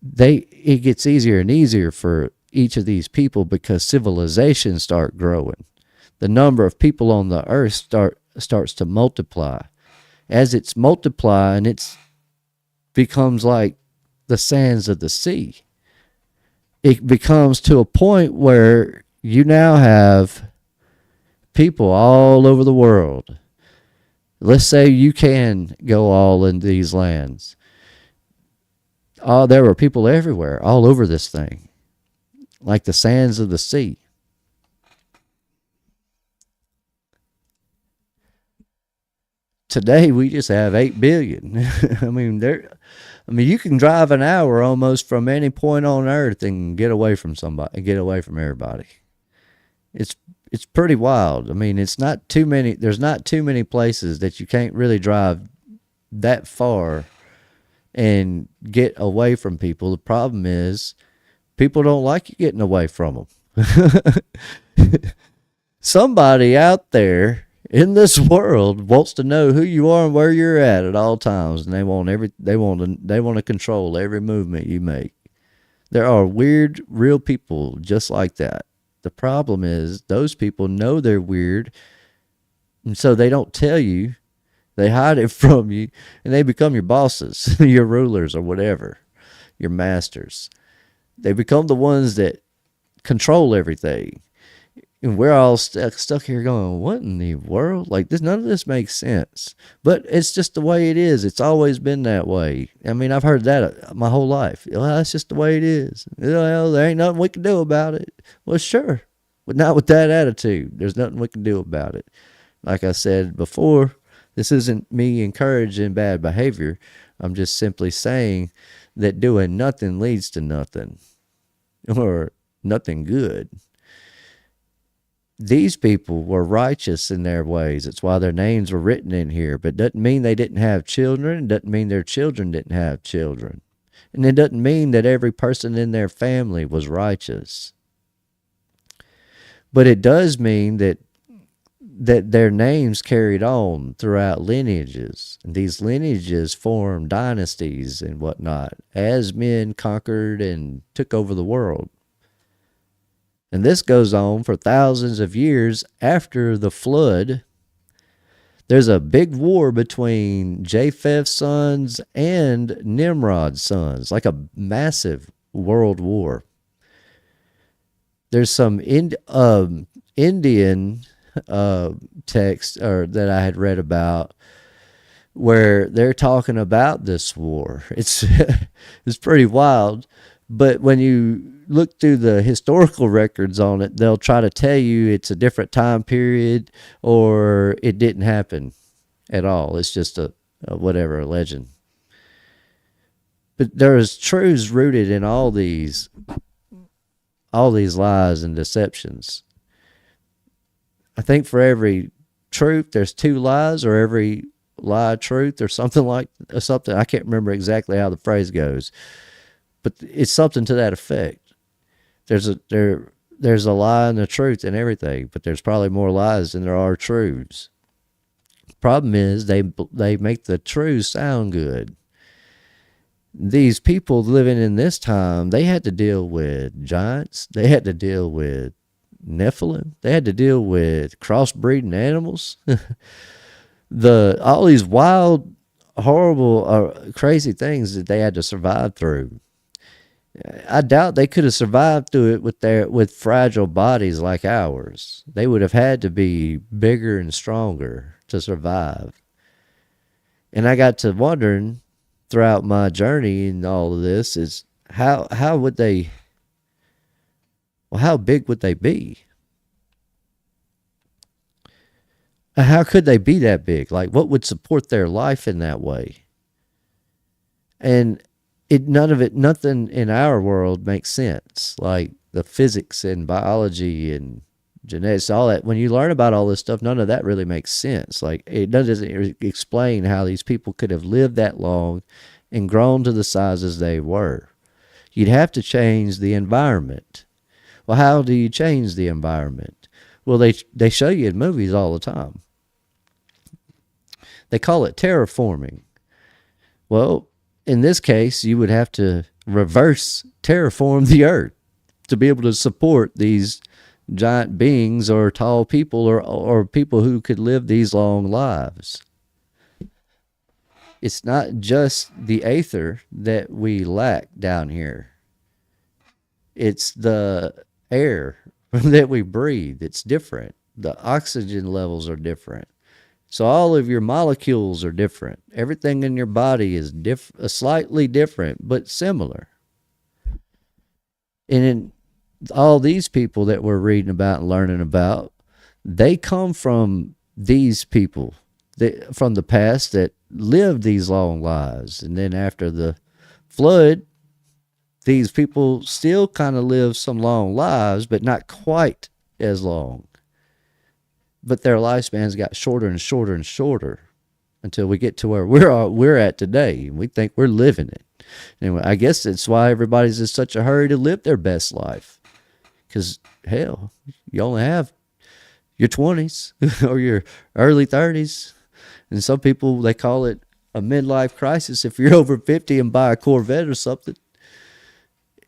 it gets easier and easier for each of these people because civilizations start growing. The number of people on the earth starts to multiply. As it's multiplying, it becomes like the sands of the sea. It becomes to a point where you now have people all over the world. Let's say you can go all in these lands. There were people everywhere, all over this thing, like the sands of the sea. Today we just have 8 billion. I mean, you can drive an hour almost from any point on earth and get away from somebody, get away from everybody. It's pretty wild. I mean, there's not too many places that you can't really drive that far and get away from people. The problem is people don't like you getting away from them. Somebody out there in this world wants to know who you are and where you're at all times, and they want to control every movement you make. There are weird, real people just like that. The problem is those people know they're weird, and so they don't tell you. They hide it from you, and they become your bosses, your rulers, or whatever, your masters. They become the ones that control everything. And we're all stuck here going, what in the world? Like, none of this makes sense. But it's just the way it is. It's always been that way. I mean, I've heard that my whole life. Well, that's just the way it is. Well, there ain't nothing we can do about it. Well, sure. But not with that attitude. There's nothing we can do about it. Like I said before, this isn't me encouraging bad behavior. I'm just simply saying that doing nothing leads to nothing, or nothing good. These people were righteous in their ways. It's why their names were written in here. But it doesn't mean they didn't have children. It doesn't mean their children didn't have children. And it doesn't mean that every person in their family was righteous. But it does mean that their names carried on throughout lineages. And these lineages formed dynasties and whatnot as men conquered and took over the world. And this goes on for thousands of years after the flood. There's a big war between Japheth's sons and Nimrod's sons, like a massive world war. There's some Indian text that I had read about where they're talking about this war. It's pretty wild, But when you look through the historical records on it, they'll try to tell you it's a different time period or it didn't happen at all. It's just a whatever, a legend. But there is truths rooted in all these lies and deceptions. I think for every truth, there's two lies, or every lie truth, or something like something. I can't remember exactly how the phrase goes, but it's something to that effect. There's a lie and a truth in everything, but there's probably more lies than there are truths. Problem is they make the truths sound good. These people living in this time, they had to deal with giants. They had to deal with Nephilim. They had to deal with crossbreeding animals. All these wild, horrible, crazy things that they had to survive through. I doubt they could have survived through it with fragile bodies like ours. They would have had to be bigger and stronger to survive. And I got to wondering throughout my journey and all of this is how would they, well, how big would they be? How could they be that big? Like, what would support their life in that way? And nothing in our world makes sense. Like the physics and biology and genetics, all that. When you learn about all this stuff, none of that really makes sense. Like it doesn't explain how these people could have lived that long and grown to the sizes they were. You'd have to change the environment. Well, how do you change the environment? Well, they show you in movies all the time. They call it terraforming. Well, in this case, you would have to reverse terraform the earth to be able to support these giant beings or tall people or people who could live these long lives. It's not just the aether that we lack down here. It's the air that we breathe. It's different. The oxygen levels are different. So all of your molecules are different. Everything in your body is slightly different, but similar. And in all these people that we're reading about and learning about, they come from these people from the past that lived these long lives. And then after the flood, these people still kind of live some long lives, but not quite as long. But their lifespans got shorter and shorter and shorter until we get to where we're at today. We think we're living it. Anyway, I guess that's why everybody's in such a hurry to live their best life. Because, hell, you only have your 20s or your early 30s. And some people, they call it a midlife crisis if you're over 50 and buy a Corvette or something.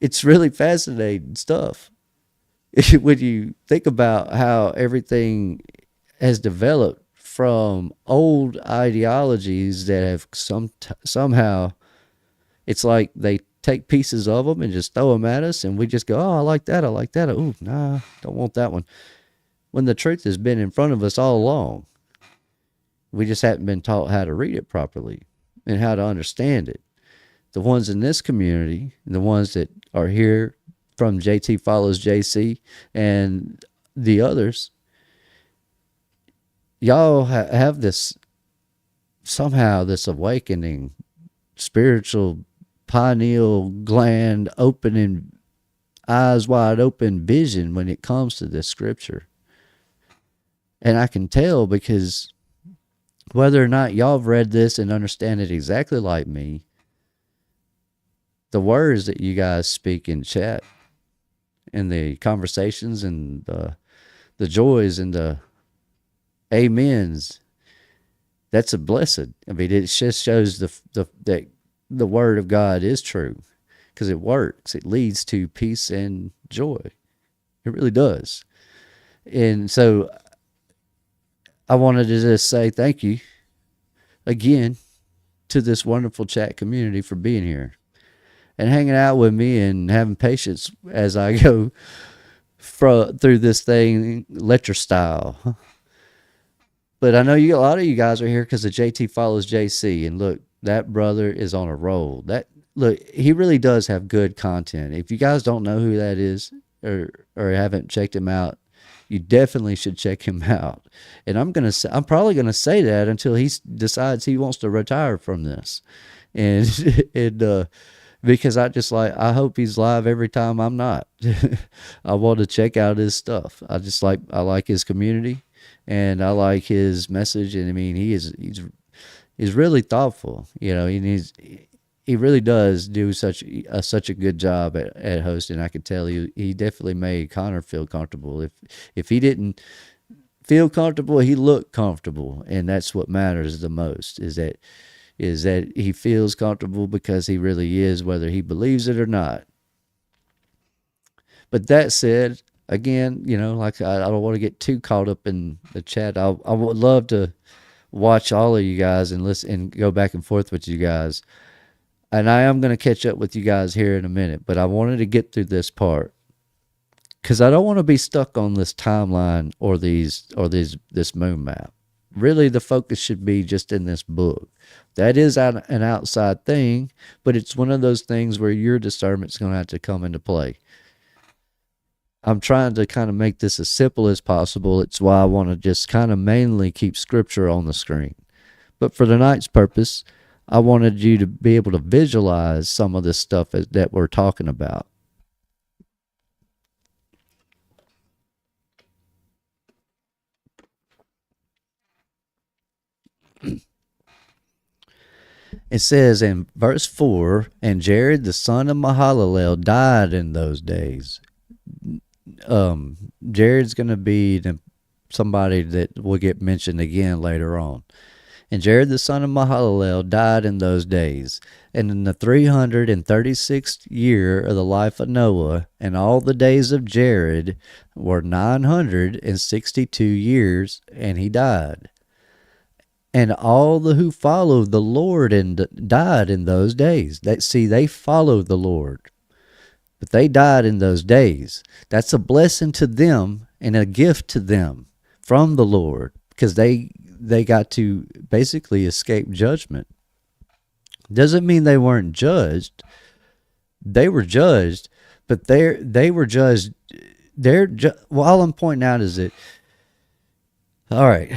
It's really fascinating stuff. When you think about how everything has developed from old ideologies that have somehow, it's like they take pieces of them and just throw them at us, and we just go, oh, I like that. Oh, nah, don't want that one. When the truth has been in front of us all along. We just haven't been taught how to read it properly and how to understand it. The ones in this community, the ones that are here from JT Follows JC and the others, y'all have this, somehow this awakening, spiritual pineal gland opening, eyes wide open vision when it comes to this scripture. And I can tell because whether or not y'all have read this and understand it exactly like me, the words that you guys speak in chat and the conversations and the joys and the amens, that's a blessed. I mean, it just shows that the word of God is true because it works. It leads to peace and joy. It really does. And so I wanted to just say thank you again to this wonderful chat community for being here and hanging out with me and having patience as I go through this thing, lecture style. But I know a lot of you guys are here because of JT Follows JC, and look, that brother is on a roll. look, he really does have good content. If you guys don't know who that is, or haven't checked him out, you definitely should check him out. And I'm probably gonna say that until he decides he wants to retire from this, and and because I hope he's live every time I'm not. I want to check out his stuff. I like his community, and I like his message. And I mean, he's really thoughtful. You know, he really does do such a good job at hosting. I can tell you, he definitely made Connor feel comfortable. If he didn't feel comfortable, he looked comfortable, and that's what matters the most. Is that he feels comfortable because he really is, whether he believes it or not. But that said, again, like I don't want to get too caught up in the chat. I would love to watch all of you guys and listen and go back and forth with you guys. And I am going to catch up with you guys here in a minute, but I wanted to get through this part because I don't want to be stuck on this timeline or this moon map. Really, the focus should be just in this book. That is an outside thing, but it's one of those things where your discernment's going to have to come into play. I'm trying to kind of make this as simple as possible. It's why I want to just kind of mainly keep scripture on the screen. But for tonight's purpose, I wanted you to be able to visualize some of this stuff that we're talking about. It says in verse 4, and Jared the son of Mahalalel died in those days. Jared's going to be somebody that will get mentioned again later on. And Jared the son of Mahalalel died in those days. And in the 336th year of the life of Noah, and all the days of Jared were 962 years, and he died. And all the who followed the Lord and died in those days. They followed the Lord, but they died in those days. That's a blessing to them and a gift to them from the Lord, because they got to basically escape judgment. Doesn't mean they weren't judged. They were judged, but they were judged. All I'm pointing out is that, all right,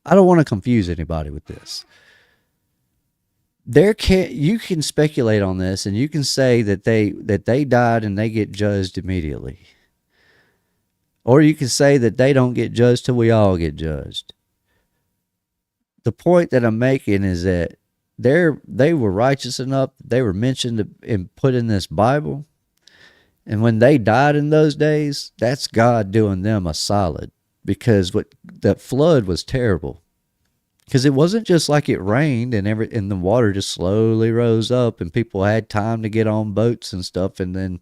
I don't want to confuse anybody with this. You can speculate on this, and you can say that they died and they get judged immediately, or you can say that they don't get judged till we all get judged. The point that I'm making is that they were righteous enough. They were mentioned and put in this Bible, and when they died in those days, that's God doing them a solid, because that flood was terrible. Because it wasn't just like it rained and the water just slowly rose up and people had time to get on boats and stuff, and then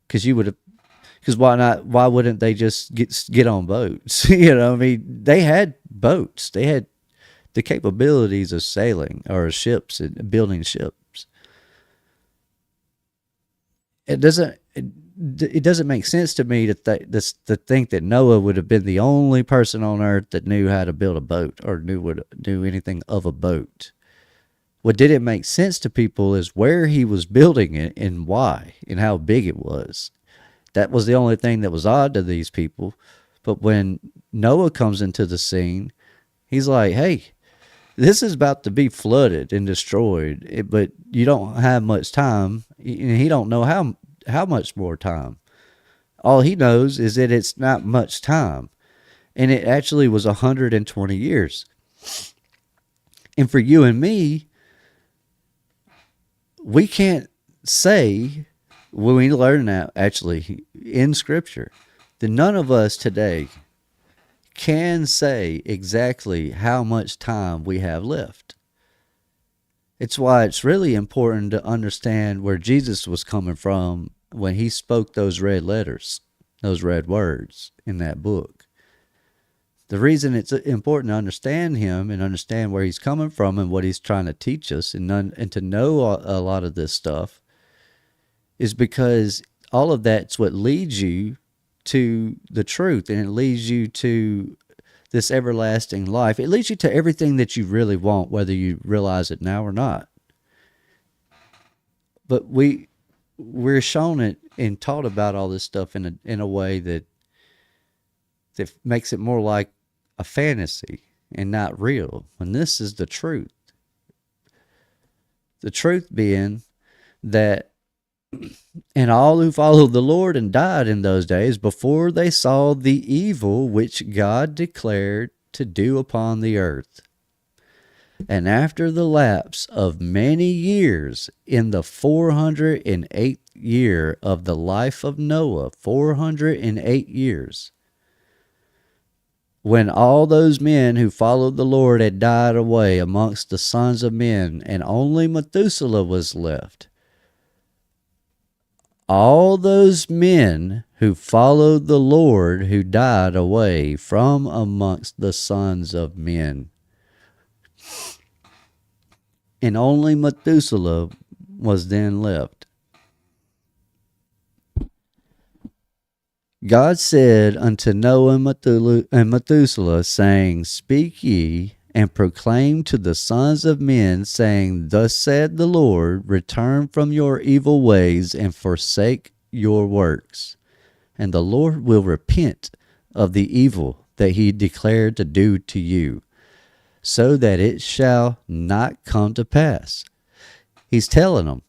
because why not? Why wouldn't they just get on boats? I mean, they had boats. They had the capabilities of sailing or ships and building ships. It doesn't make sense to me to think that Noah would have been the only person on earth that knew how to build a boat or knew anything of a boat. What didn't make sense to people is where he was building it and why and how big it was. That was the only thing that was odd to these people. But when Noah comes into the scene, he's like, hey, this is about to be flooded and destroyed, but you don't have much time. And he don't know how much more time. All he knows is that it's not much time. And it actually was 120 years. And for you and me, we can't say, when we learn that actually in Scripture, that none of us today can say exactly how much time we have left. It's why it's really important to understand where Jesus was coming from when he spoke those red letters, those red words in that book. The reason it's important to understand him and understand where he's coming from and what he's trying to teach us and to know a lot of this stuff is because all of that's what leads you to the truth, and it leads you to this everlasting life. It leads you to everything that you really want, whether you realize it now or not. But we're shown it and taught about all this stuff in a way that makes it more like a fantasy and not real. When this is the truth. The truth being that and all who followed the Lord and died in those days before they saw the evil which God declared to do upon the earth. And after the lapse of many years, in the 408th year of the life of Noah, 408 years, when all those men who followed the Lord had died away amongst the sons of men, and only Methuselah was left, all those men who followed the Lord who died away from amongst the sons of men, and only Methuselah was then left. God said unto Noah and Methuselah, saying, Speak ye, and proclaim to the sons of men, saying, Thus said the Lord, return from your evil ways, and forsake your works. And the Lord will repent of the evil that he declared to do to you, so that it shall not come to pass. He's telling them,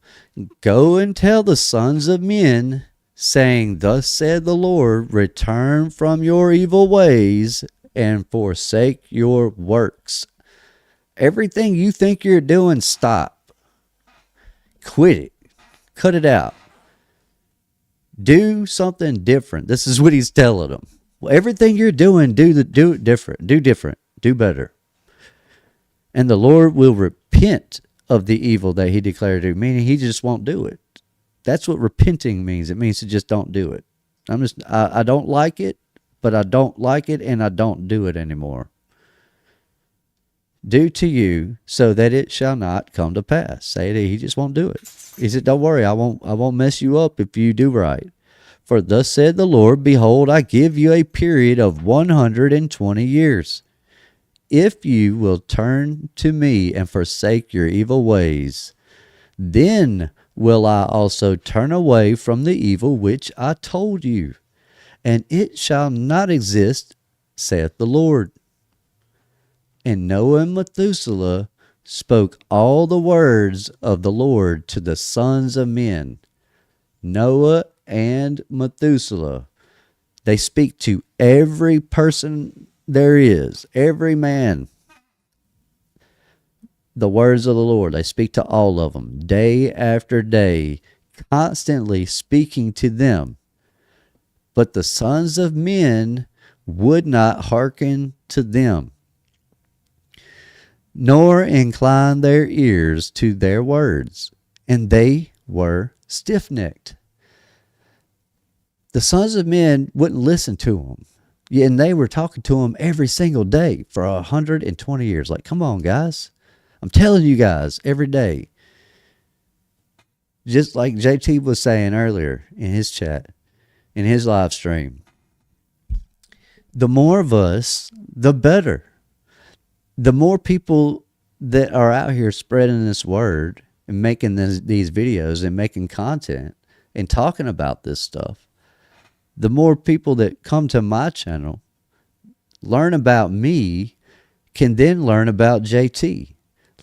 go and tell the sons of men, saying, Thus said the Lord, return from your evil ways and forsake your works. Everything you think you're doing, stop. Quit it. Cut it out. Do something different. This is what he's telling them. Well, everything you're doing, do it different. Do different. Do better. And the Lord will repent of the evil that he declared to do, meaning he just won't do it. That's what repenting means. It means to just don't do it. I don't like it, but I don't like it and I don't do it anymore. Do to you so that it shall not come to pass. Say it, he just won't do it. He said, don't worry, I won't mess you up if you do right. For thus said the Lord, behold, I give you a period of 120 years. If you will turn to me and forsake your evil ways, then will I also turn away from the evil which I told you, and it shall not exist, saith the Lord. And Noah and Methuselah spoke all the words of the Lord to the sons of men. Noah and Methuselah, they speak to every person there is, every man. The words of the Lord, they speak to all of them, day after day, constantly speaking to them. But the sons of men would not hearken to them, nor incline their ears to their words, and they were stiff-necked. The sons of men wouldn't listen to them. And they were talking to them every single day for 120 years. Like, come on, guys. I'm telling you guys every day. Just like JT was saying earlier in his chat, in his live stream. The more of us, the better. The more people that are out here spreading this word and making these videos and making content and talking about this stuff, the more people that come to my channel, learn about me, can then learn about JT,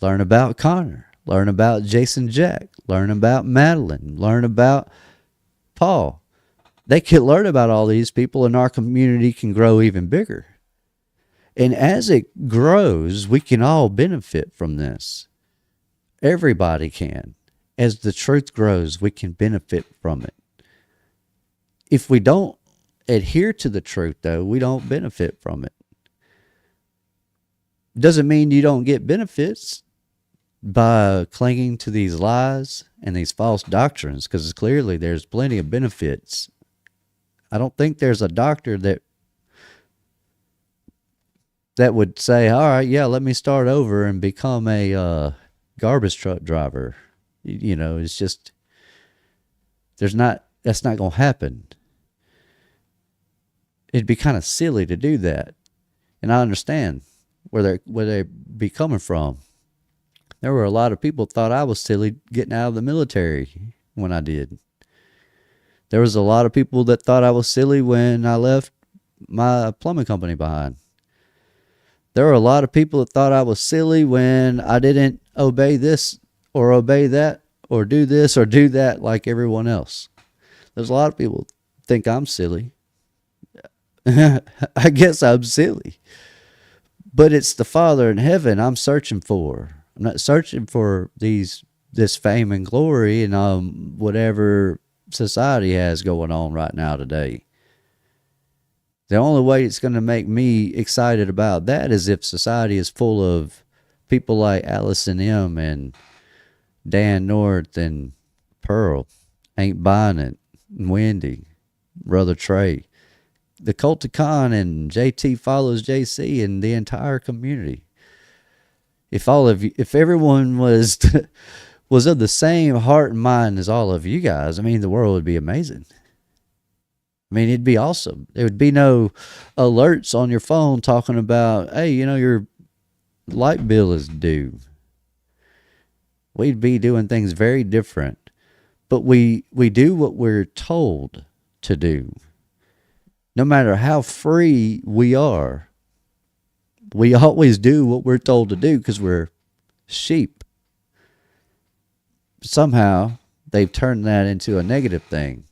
learn about Connor, learn about Jason Jack, learn about Madeline, learn about Paul. They can learn about all these people and our community can grow even bigger. And as it grows, we can all benefit from this. Everybody can. As the truth grows, we can benefit from it. If we don't adhere to the truth, though, we don't benefit from it. Doesn't mean you don't get benefits by clinging to these lies and these false doctrines, because clearly there's plenty of benefits. I don't think there's a doctor that would say, all right, yeah, let me start over and become a garbage truck driver. You know, it's just, that's not going to happen. It'd be kind of silly to do that. And I understand where they be coming from. There were a lot of people thought I was silly getting out of the military when I did. There was a lot of people that thought I was silly when I left my plumbing company behind. There were a lot of people that thought I was silly when I didn't obey this or obey that or do this or do that like everyone else. There's a lot of people think I'm silly. I guess I'm silly. But it's the Father in heaven I'm searching for. I'm not searching for this fame and glory and whatever society has going on right now today. The only way it's going to make me excited about that is if society is full of people like Allison M. and Dan North and Pearl, Ain't Buying It, and Wendy, Brother Trey, the Cult of Khan, and JT Follows JC, and the entire community. If everyone was was of the same heart and mind as all of you guys, I mean, the world would be amazing. I mean, it'd be awesome. There would be no alerts on your phone talking about, hey, your light bill is due. We'd be doing things very different. But we do what we're told to do. No matter how free we are, we always do what we're told to do because we're sheep. Somehow, they've turned that into a negative thing.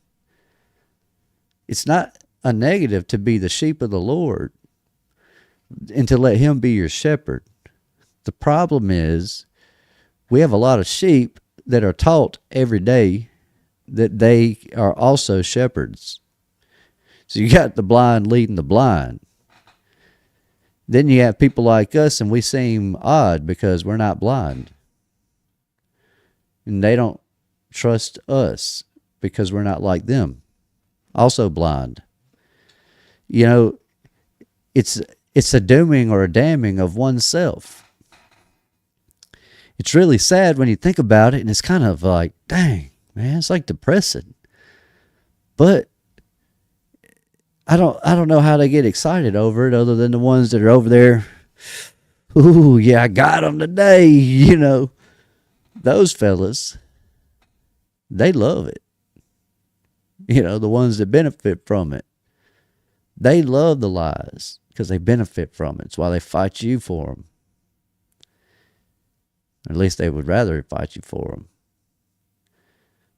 It's not a negative to be the sheep of the Lord and to let him be your shepherd. The problem is we have a lot of sheep that are taught every day that they are also shepherds. So you got the blind leading the blind. Then you have people like us, and we seem odd because we're not blind. And they don't trust us because we're not like them. Also blind. It's a dooming or a damning of oneself. It's really sad when you think about it, and it's kind of like, dang, man, it's like depressing. But I don't know how they get excited over it other than the ones that are over there. Ooh, yeah, I got them today. Those fellas, they love it. The ones that benefit from it. They love the lies because they benefit from it. It's why they fight you for them. Or at least they would rather fight you for them.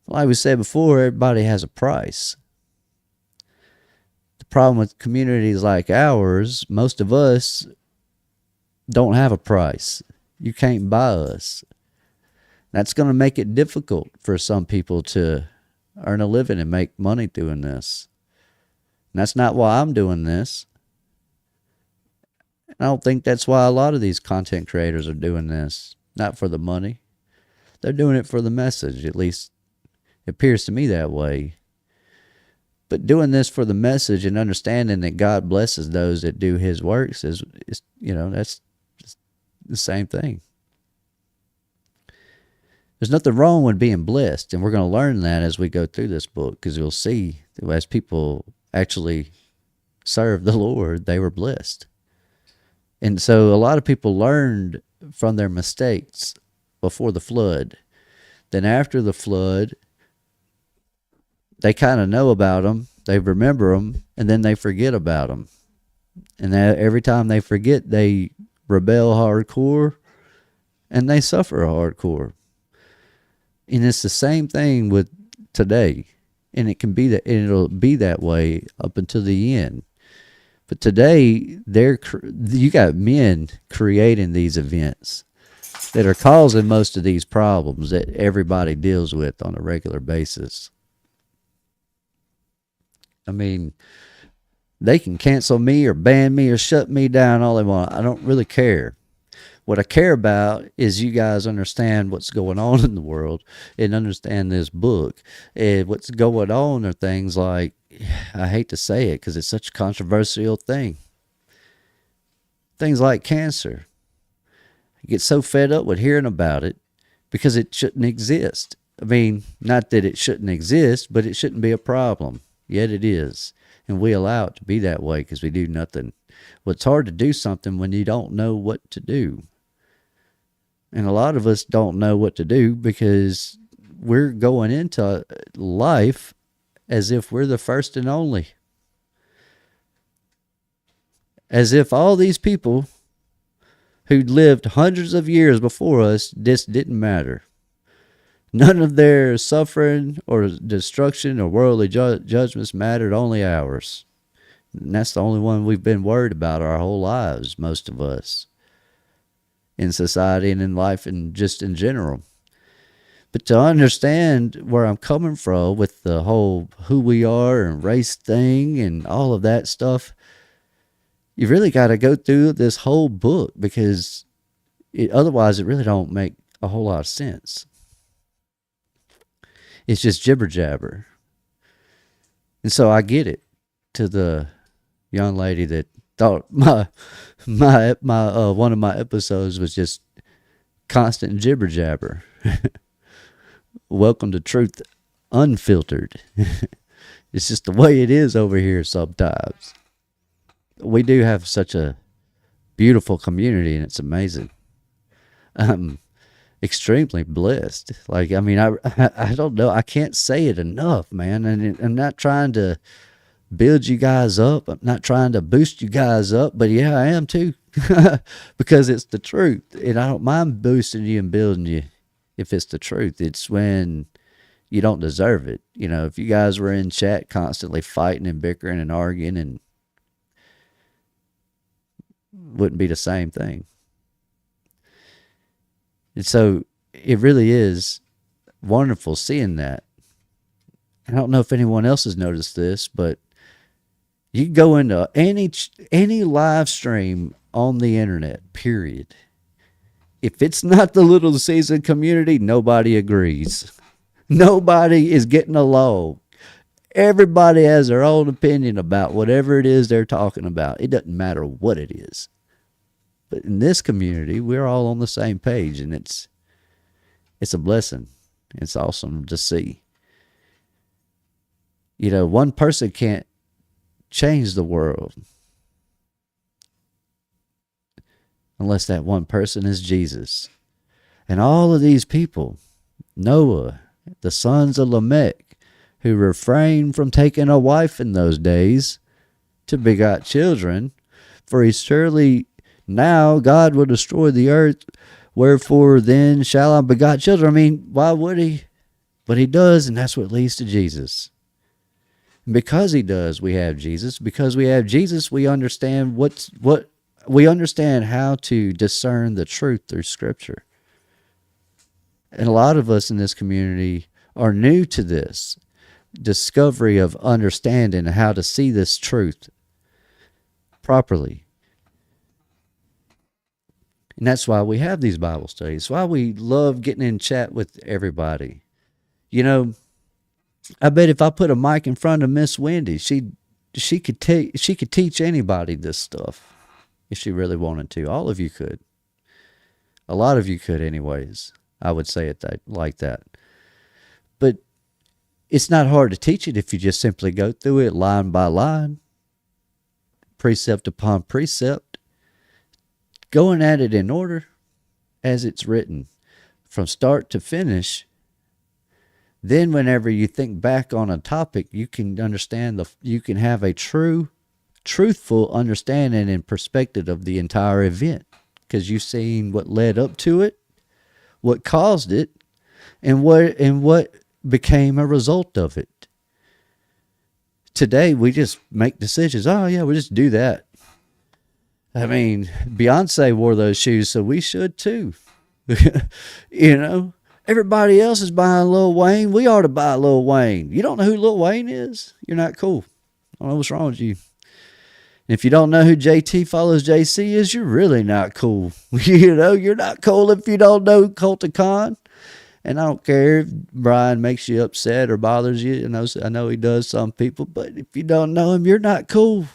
Like we said before, everybody has a price. The problem with communities like ours, most of us don't have a price. You can't buy us. That's going to make it difficult for some people to earn a living and make money doing this. And that's not why I'm doing this. I don't think that's why a lot of these content creators are doing this. Not for the money. They're doing it for the message. At least it appears to me that way. But doing this for the message and understanding that God blesses those that do his works is that's just the same thing. There's nothing wrong with being blessed, and we're going to learn that as we go through this book, because you'll see as people actually served the Lord, they were blessed. And so a lot of people learned from their mistakes before the flood. Then after the flood, they kind of know about them, they remember them, and then they forget about them. And every time they forget, they rebel hardcore, and they suffer hardcore. And it's the same thing with today. And it'll be that way up until the end. But today, you got men creating these events that are causing most of these problems that everybody deals with on a regular basis. I mean, they can cancel me or ban me or shut me down all they want. I don't really care. What I care about is you guys understand what's going on in the world and understand this book. And what's going on are things like, I hate to say it because it's such a controversial thing. Things like cancer. I get so fed up with hearing about it because it shouldn't exist. I mean, not that it shouldn't exist, but it shouldn't be a problem. Yet it is. And we allow it to be that way because we do nothing. Well, it's hard to do something when you don't know what to do. And a lot of us don't know what to do because we're going into life as if we're the first and only. As if all these people who lived hundreds of years before us, this didn't matter. None of their suffering or destruction or worldly judgments mattered, only ours. And that's the only one we've been worried about our whole lives, most of us, in society and in life and just in general. But to understand where I'm coming from with the whole who we are and race thing and all of that stuff, you really got to go through this whole book because otherwise it really don't make a whole lot of sense. It's just jibber jabber. And so I get it to the young lady that thought my one of my episodes was just constant jibber jabber. Welcome to Truth Unfiltered. It's just the way it is over here sometimes. We do have such a beautiful community, and it's amazing. I'm extremely blessed. Like, I mean, I don't know. I can't say it enough, man. And I'm not trying to build you guys up. I'm not trying to boost you guys up, but yeah, I am too, because it's the truth. And I don't mind boosting you and building you if it's the truth. It's when you don't deserve it. You know, if you guys were in chat constantly fighting and bickering and arguing, and wouldn't be the same thing. And so it really is wonderful seeing that. I don't know if anyone else has noticed this, but you can go into any live stream on the internet, period. If it's not the Little Season community, nobody agrees. Nobody is getting along. Everybody has their own opinion about whatever it is they're talking about. It doesn't matter what it is. But in this community, we're all on the same page, and it's a blessing. It's awesome to see. You know, one person can't change the world unless that one person is Jesus. And all of these people, Noah, the sons of Lamech, who refrained from taking a wife in those days to begot children, for he surely now God will destroy the earth, wherefore then shall I begot children. I mean, why would he? But he does, and that's what leads to Jesus. And because he does, we have Jesus. Because we have Jesus, we understand we understand how to discern the truth through Scripture. And a lot of us in this community are new to this discovery of understanding how to see this truth properly. And that's why we have these Bible studies. It's why we love getting in chat with everybody. You know, I bet if I put a mic in front of Miss Wendy, she could teach anybody this stuff if she really wanted to. All of you could. A lot of you could anyways. I would say it like that. But it's not hard to teach it if you just simply go through it line by line, precept upon precept, going at it in order as it's written, from start to finish. Then whenever you think back on a topic, you can understand you can have a truthful understanding and perspective of the entire event, because you've seen what led up to it, what caused it, and what became a result of it. Today, we just make decisions. Oh, yeah, we'll just do that. I mean, Beyonce wore those shoes, so we should too. You know, everybody else is buying Lil Wayne. We ought to buy Lil Wayne. You don't know who Lil Wayne is? You're not cool. I don't know what's wrong with you. If you don't know who JT follows JC is, you're really not cool. You know, you're not cool if you don't know Colton Khan. And I don't care if Brian makes you upset or bothers you. I know he does some people, but if you don't know him, you're not cool.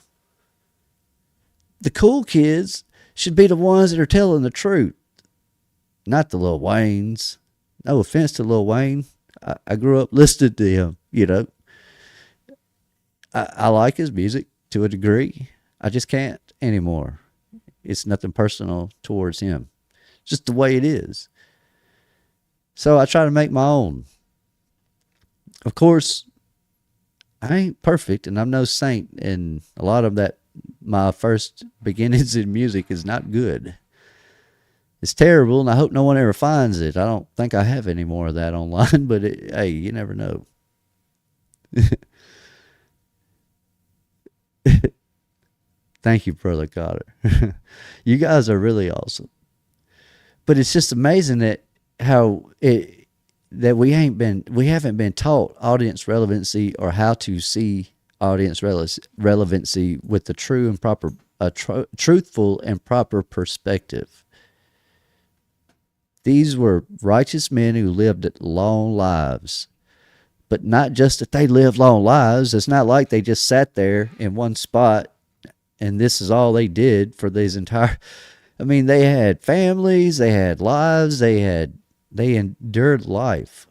The cool kids should be the ones that are telling the truth, not the Lil Waynes. No offense to Lil Wayne. I grew up listening to him, you know. I like his music to a degree. I just can't anymore. It's nothing personal towards him. just the way it is. So I try to make my own. Of course, I ain't perfect, and I'm no saint, and a lot of that, my first beginnings in music, is not good. It's terrible, and I hope no one ever finds it. I don't think I have any more of that online, but hey, you never know. Thank you, Brother Cotter. You guys are really awesome. But it's just amazing that we haven't been taught audience relevancy, or how to see audience relevancy with the true and proper, truthful and proper perspective. These were righteous men who lived long lives. But not just that they lived long lives. It's not like they just sat there in one spot and this is all they did for these entire... I mean, they had families, they had lives, they endured life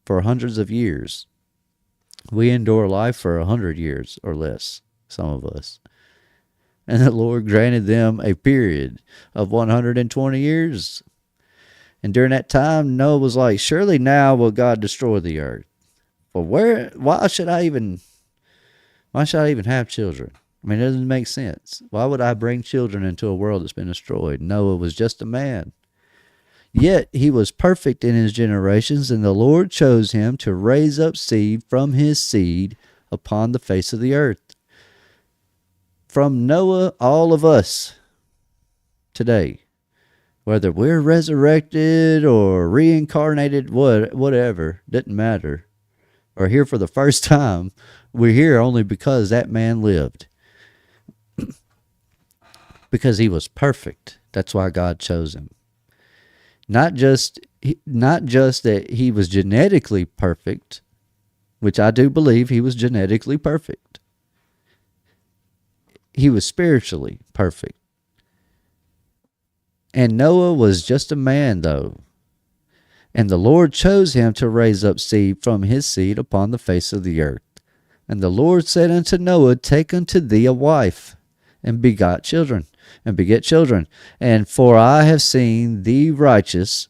for hundreds of years. We endure life for 100 years or less, some of us. And the Lord granted them a period of 120 years. And during that time, Noah was like, surely now will God destroy the earth. But why should I even have children? I mean, it doesn't make sense. Why would I bring children into a world that's been destroyed? Noah was just a man. Yet he was perfect in his generations, and the Lord chose him to raise up seed from his seed upon the face of the earth. From Noah, all of us today, whether we're resurrected or reincarnated, whatever, doesn't matter, or here for the first time, we're here only because that man lived. Because he was perfect. That's why God chose him. Not just that he was genetically perfect, which I do believe he was genetically perfect. He was spiritually perfect. And Noah was just a man, though. And the Lord chose him to raise up seed from his seed upon the face of the earth. And the Lord said unto Noah, take unto thee a wife, and beget children. And for I have seen thee righteous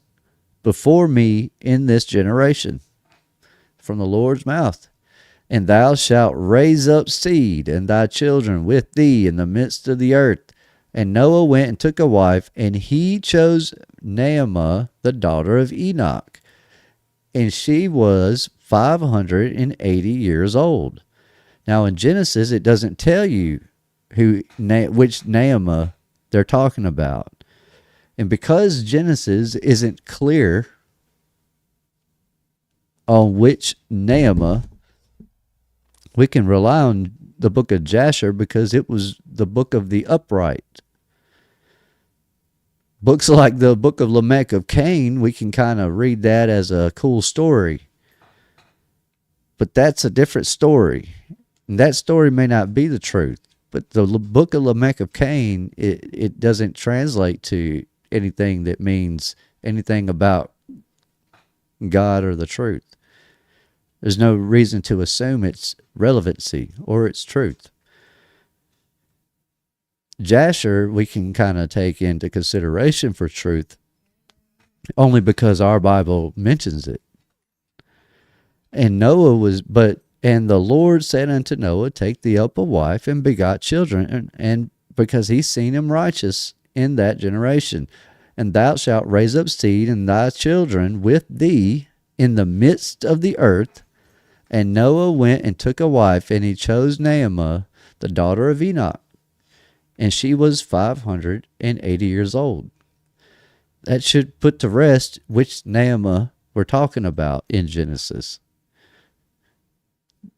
before me in this generation. From the Lord's mouth. And thou shalt raise up seed, and thy children with thee in the midst of the earth. And Noah went and took a wife, and he chose Naamah, the daughter of Enoch. And she was 580 years old. Now in Genesis, it doesn't tell you which Naamah they're talking about. And because Genesis isn't clear on which Naamah, we can rely on the book of Jasher because it was the book of the upright. Books like the book of Lamech of Cain, we can kind of read that as a cool story. But that's a different story. And that story may not be the truth. But the book of Lamech of Cain, it doesn't translate to anything that means anything about God or the truth. There's no reason to assume its relevancy or its truth. Jasher, we can kind of take into consideration for truth only because our Bible mentions it. And and the Lord said unto Noah, take thee up a wife and begot children, and because he's seen him righteous in that generation. And thou shalt raise up seed, and thy children with thee in the midst of the earth. And Noah went and took a wife, and he chose Naamah, the daughter of Enoch. And she was 580 years old. That should put to rest which Naamah we're talking about in Genesis.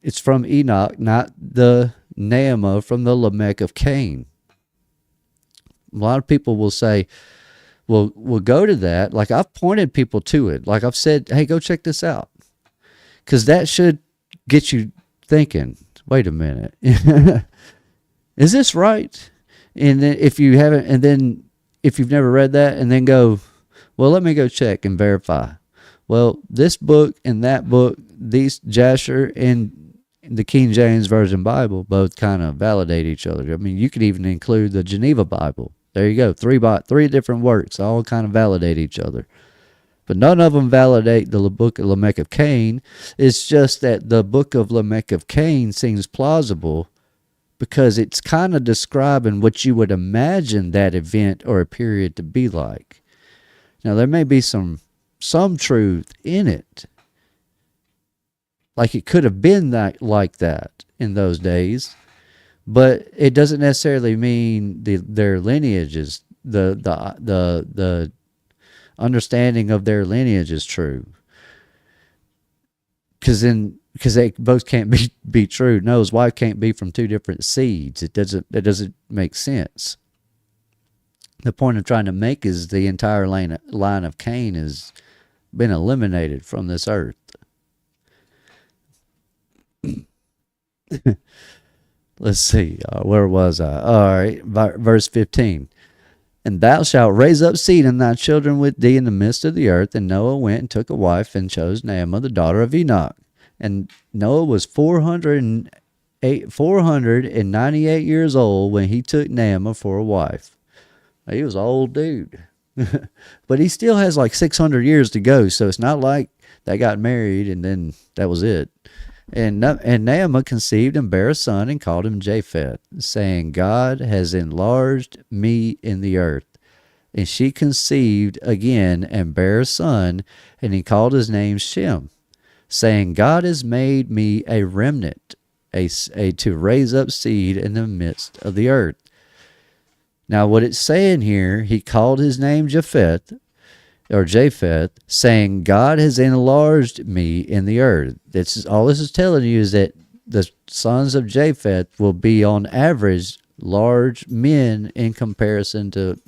It's from Enoch, not the Naamah from the Lamech of Cain. A lot of people will say, well, we'll go to that. Like I've pointed people to it. Like I've said, hey, go check this out. Because that should get you thinking, wait a minute. Is this right? And then if you haven't, and then if you've never read that, and then go, well, let me go check and verify. Well, this book and that book, these Jasher and the King James Version Bible both kind of validate each other. I mean, you could even include the Geneva Bible There you go. Three different works, all kind of validate each other. But none of them validate the book of Lamech of Cain. It's just that the book of Lamech of Cain seems plausible because it's kind of describing what you would imagine that event or a period to be like. Now, there may be some truth in it. Like it could have been like that in those days, but it doesn't necessarily mean their lineages, the understanding of their lineage is true. Because they both can't be true. Noah's wife can't be from two different seeds. It doesn't make sense. The point I'm trying to make is the entire line of Cain has been eliminated from this earth. Let's see. Where was I? All right. Verse 15. And thou shalt raise up seed in thy children with thee in the midst of the earth. And Noah went and took a wife and chose Naamah, the daughter of Enoch. And Noah was 498 years old when he took Naamah for a wife. He was an old dude. But he still has like 600 years to go. So it's not like they got married and then that was it. And Naamah conceived and bare a son and called him Japheth, saying, God has enlarged me in the earth. And she conceived again and bare a son, and he called his name Shem, saying, God has made me a remnant, to raise up seed in the midst of the earth. Now what it's saying here, he called his name Japheth, saying, God has enlarged me in the earth. All this is telling you is that the sons of Japheth will be on average large men in comparison to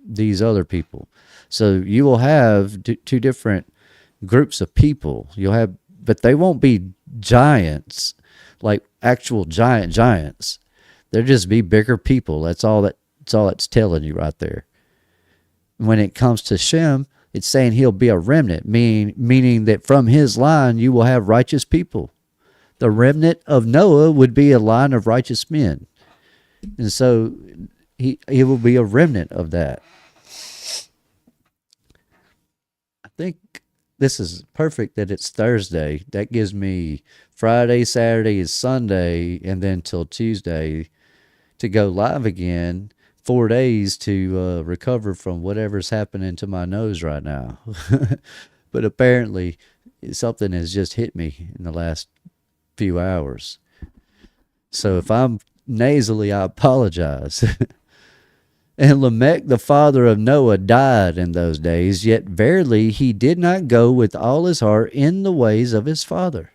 these other people. So you will have two different groups of people. But they won't be giants, like actual giants. They'll just be bigger people. That's all it's telling you right there. When it comes to Shem, it's saying he'll be a remnant, meaning that from his line you will have righteous people. The remnant of Noah would be a line of righteous men. And so he will be a remnant of that. I think this is perfect that it's Thursday. That gives me Friday, Saturday, and Sunday, and then till Tuesday to go live again. 4 days to recover from whatever's happening to my nose right now. But apparently something has just hit me in the last few hours. So if I'm nasally, I apologize. And Lamech, the father of Noah, died in those days, yet verily he did not go with all his heart in the ways of his father.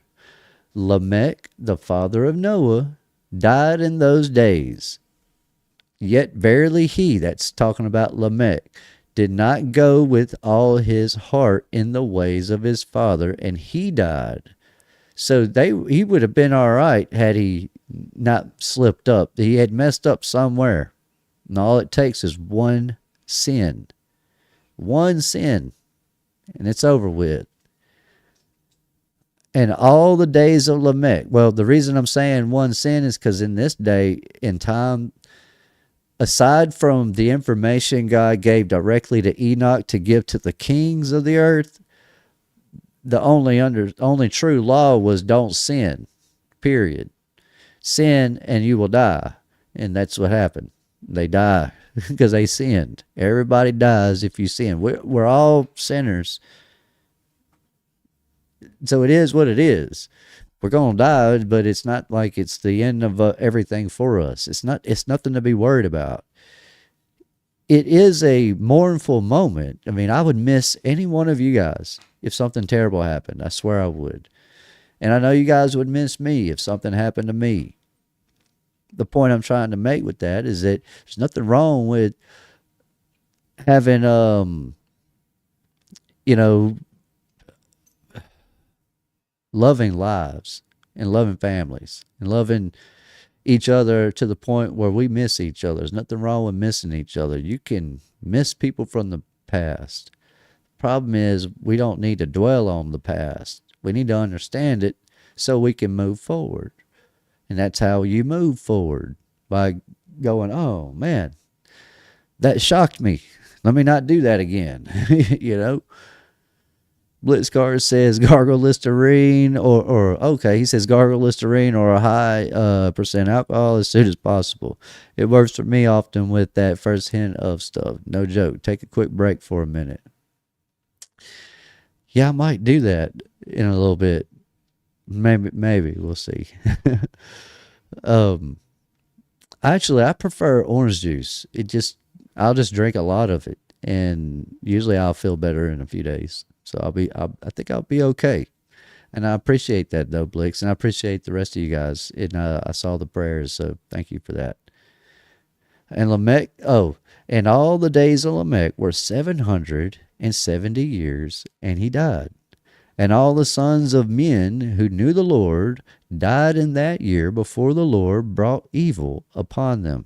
Lamech, the father of Noah, died in those days. Yet verily he, that's talking about Lamech, did not go with all his heart in the ways of his father, and he died. So he would have been all right had he not slipped up. He had messed up somewhere. And all it takes is one sin. One sin. And it's over with. And all the days of Lamech. Well, the reason I'm saying one sin is because in this day, in time, aside from the information God gave directly to Enoch to give to the kings of the earth, the only true law was don't sin, period. Sin and you will die. And that's what happened. They die because they sinned. Everybody dies if you sin. We're all sinners. So it is what it is. We're going to die, but it's not like it's the end of everything for us. It's nothing to be worried about. It is a mournful moment. I mean, I would miss any one of you guys if something terrible happened. I swear I would. And I know you guys would miss me if something happened to me. The point I'm trying to make with that is that there's nothing wrong with having, loving lives and loving families and loving each other to the point where we miss each other. There's nothing wrong with missing each other. You can miss people from the past. Problem is, we don't need to dwell on the past. We need to understand it so we can move forward. And that's how you move forward, by going, oh man, That shocked me. Let me not do that again. You know, Blitzcar says gargle Listerine or okay, he says gargle Listerine or a high percent alcohol as soon as possible. It works for me often with that first hint of stuff. No joke. Take a quick break for a minute. Yeah, I might do that in a little bit. Maybe we'll see. um, Actually, I prefer orange juice. I'll just drink a lot of it, and usually I'll feel better in a few days. So I think I'll be okay. And I appreciate that though, Blix, and I appreciate the rest of you guys. And I saw the prayers, so thank you for that. And Lamech, and all the days of Lamech were 770 years, and he died. And all the sons of men who knew the Lord died in that year before the Lord brought evil upon them.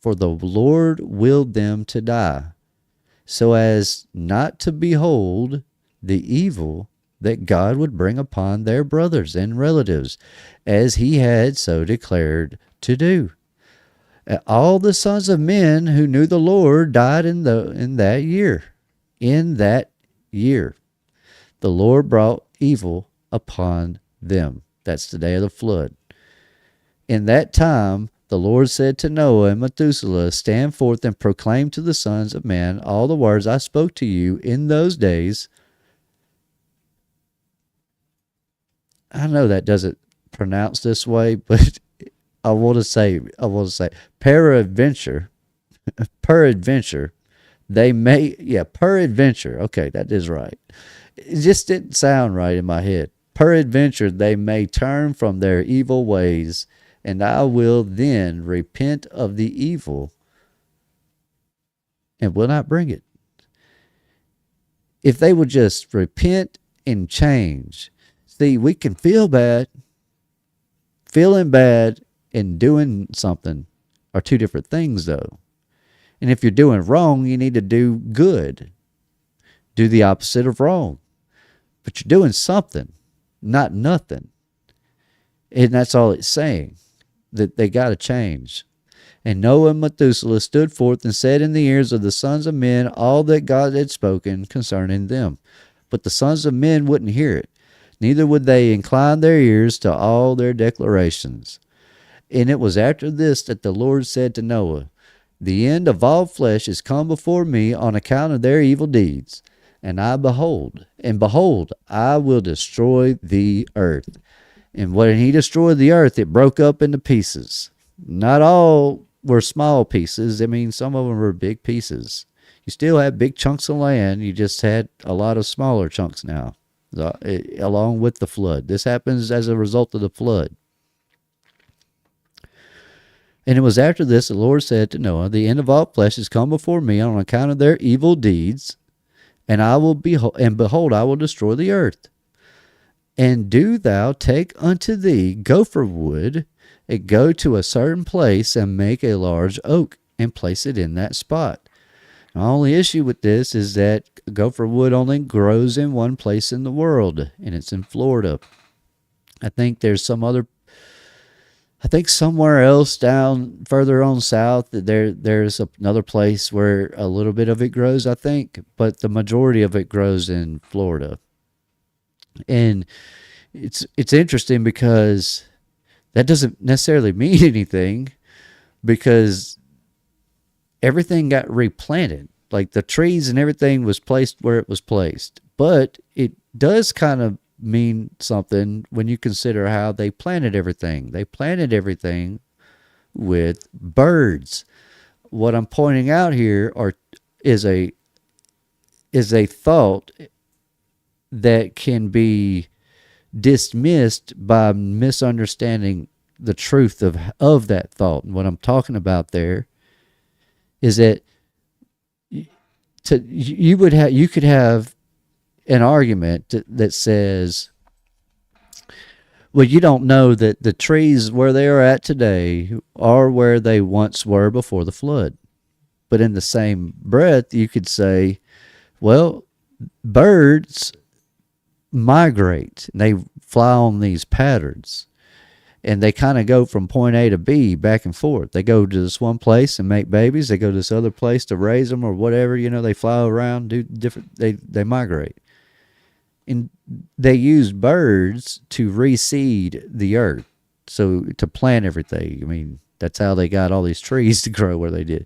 For the Lord willed them to die, so as not to behold the evil that God would bring upon their brothers and relatives, as he had so declared to do. All the sons of men who knew the Lord died in that year. In that year, the Lord brought evil upon them. That's the day of the flood. In that time, the Lord said to Noah and Methuselah, stand forth and proclaim to the sons of men all the words I spoke to you in those days. I know that doesn't pronounce this way, but I want to say, peradventure, peradventure. Okay, that is right. It just didn't sound right in my head. Peradventure, they may turn from their evil ways, and I will then repent of the evil and will not bring it. If they would just repent and change. See, we can feel bad. Feeling bad and doing something are two different things, though. And if you're doing wrong, you need to do good. Do the opposite of wrong. But you're doing something, not nothing. And that's all it's saying, that they got to change. And Noah and Methuselah stood forth and said in the ears of the sons of men all that God had spoken concerning them. But the sons of men wouldn't hear it, neither would they incline their ears to all their declarations. And it was after this that the Lord said to Noah, the end of all flesh is come before me on account of their evil deeds. And behold, I will destroy the earth. And when he destroyed the earth, it broke up into pieces. Not all were small pieces. I mean, some of them were big pieces. You still had big chunks of land. You just had a lot of smaller chunks now, along with the flood. This happens as a result of the flood. And it was after this the Lord said to Noah, the end of all flesh is come before me on account of their evil deeds, and behold, I will destroy the earth. And do thou take unto thee gopher wood, and go to a certain place, and make a large oak, and place it in that spot. The only issue with this is that gopher wood only grows in one place in the world, and it's in Florida. I think somewhere else down further on south, there's another place where a little bit of it grows, I think, but the majority of it grows in Florida. And it's interesting because that doesn't necessarily mean anything, because everything got replanted. Like the trees and everything was placed where it was placed. But it does kind of mean something when you consider how they planted everything. They planted everything with birds. What I'm pointing out here is a thought that can be dismissed by misunderstanding the truth of that thought. And what I'm talking about there is that you could have an argument that says, well, you don't know that the trees where they are at today are where they once were before the flood. But in the same breath, you could say, well, birds migrate. They fly on these patterns. and they kind of go from point A to B back and forth. They go to this one place and make babies. They go to this other place to raise them or whatever. They fly around, do different. They migrate, and they use birds to reseed the earth, so to plant everything. I mean, that's how they got all these trees to grow where they did.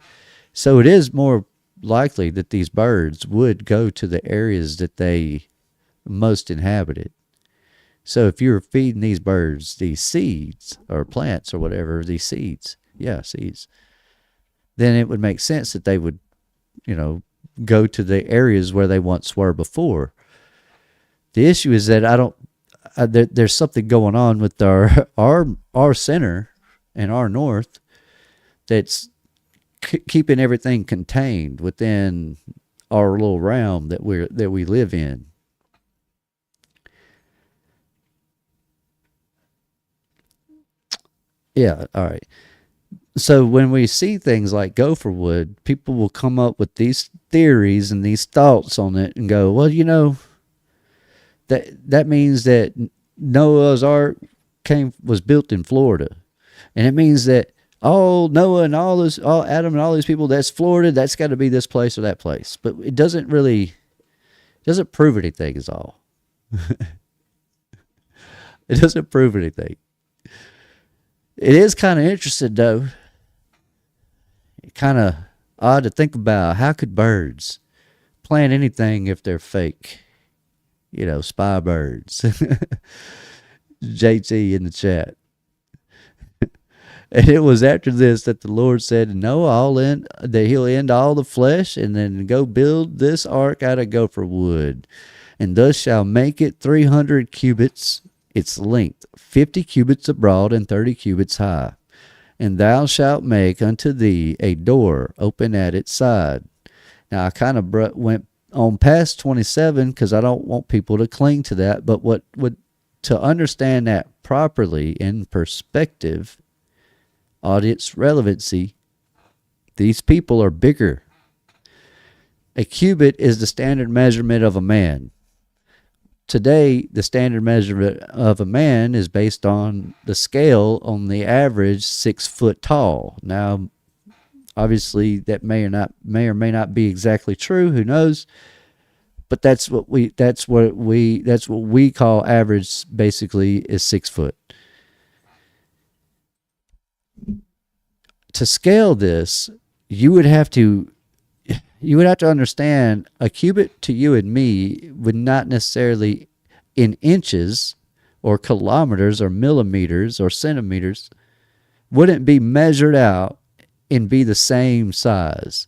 So it is more likely that these birds would go to the areas that they most inhabited. So if you're feeding these birds these seeds or plants or whatever, these seeds, then it would make sense that they would, go to the areas where they once were before. The issue is that there's something going on with our center and our north that's keeping everything contained within our little realm that we live in. Yeah, all right. So when we see things like gopher wood, people will come up with these theories and these thoughts on it and go, well, that means that Noah's Ark was built in Florida. And it means that all Noah and all Adam and all these people, that's Florida, that's got to be this place or that place. But it doesn't prove anything is all. It doesn't prove anything. It is kind of interesting, though. Kind of odd to think about. How could birds plant anything if they're fake? Spy birds. JT in the chat. And it was after this that the Lord said to Noah, that he'll end all the flesh, and then go build this ark out of gopher wood. And thus shall make it 300 cubits its length, 50 cubits abroad, and 30 cubits high. And thou shalt make unto thee a door open at its side. Now I kind of went on past 27 because I don't want people to cling to that. But to understand that properly in perspective, audience relevancy, these people are bigger. A cubit is the standard measurement of a man. Today, the standard measurement of a man is based on the scale on the average 6 foot tall. Now, obviously, that may or may not be exactly true. Who knows? But that's what we call average. Basically, is 6 foot. To scale this, you would have to understand a cubit to you and me would not necessarily in inches or kilometers or millimeters or centimeters wouldn't be measured out and be the same size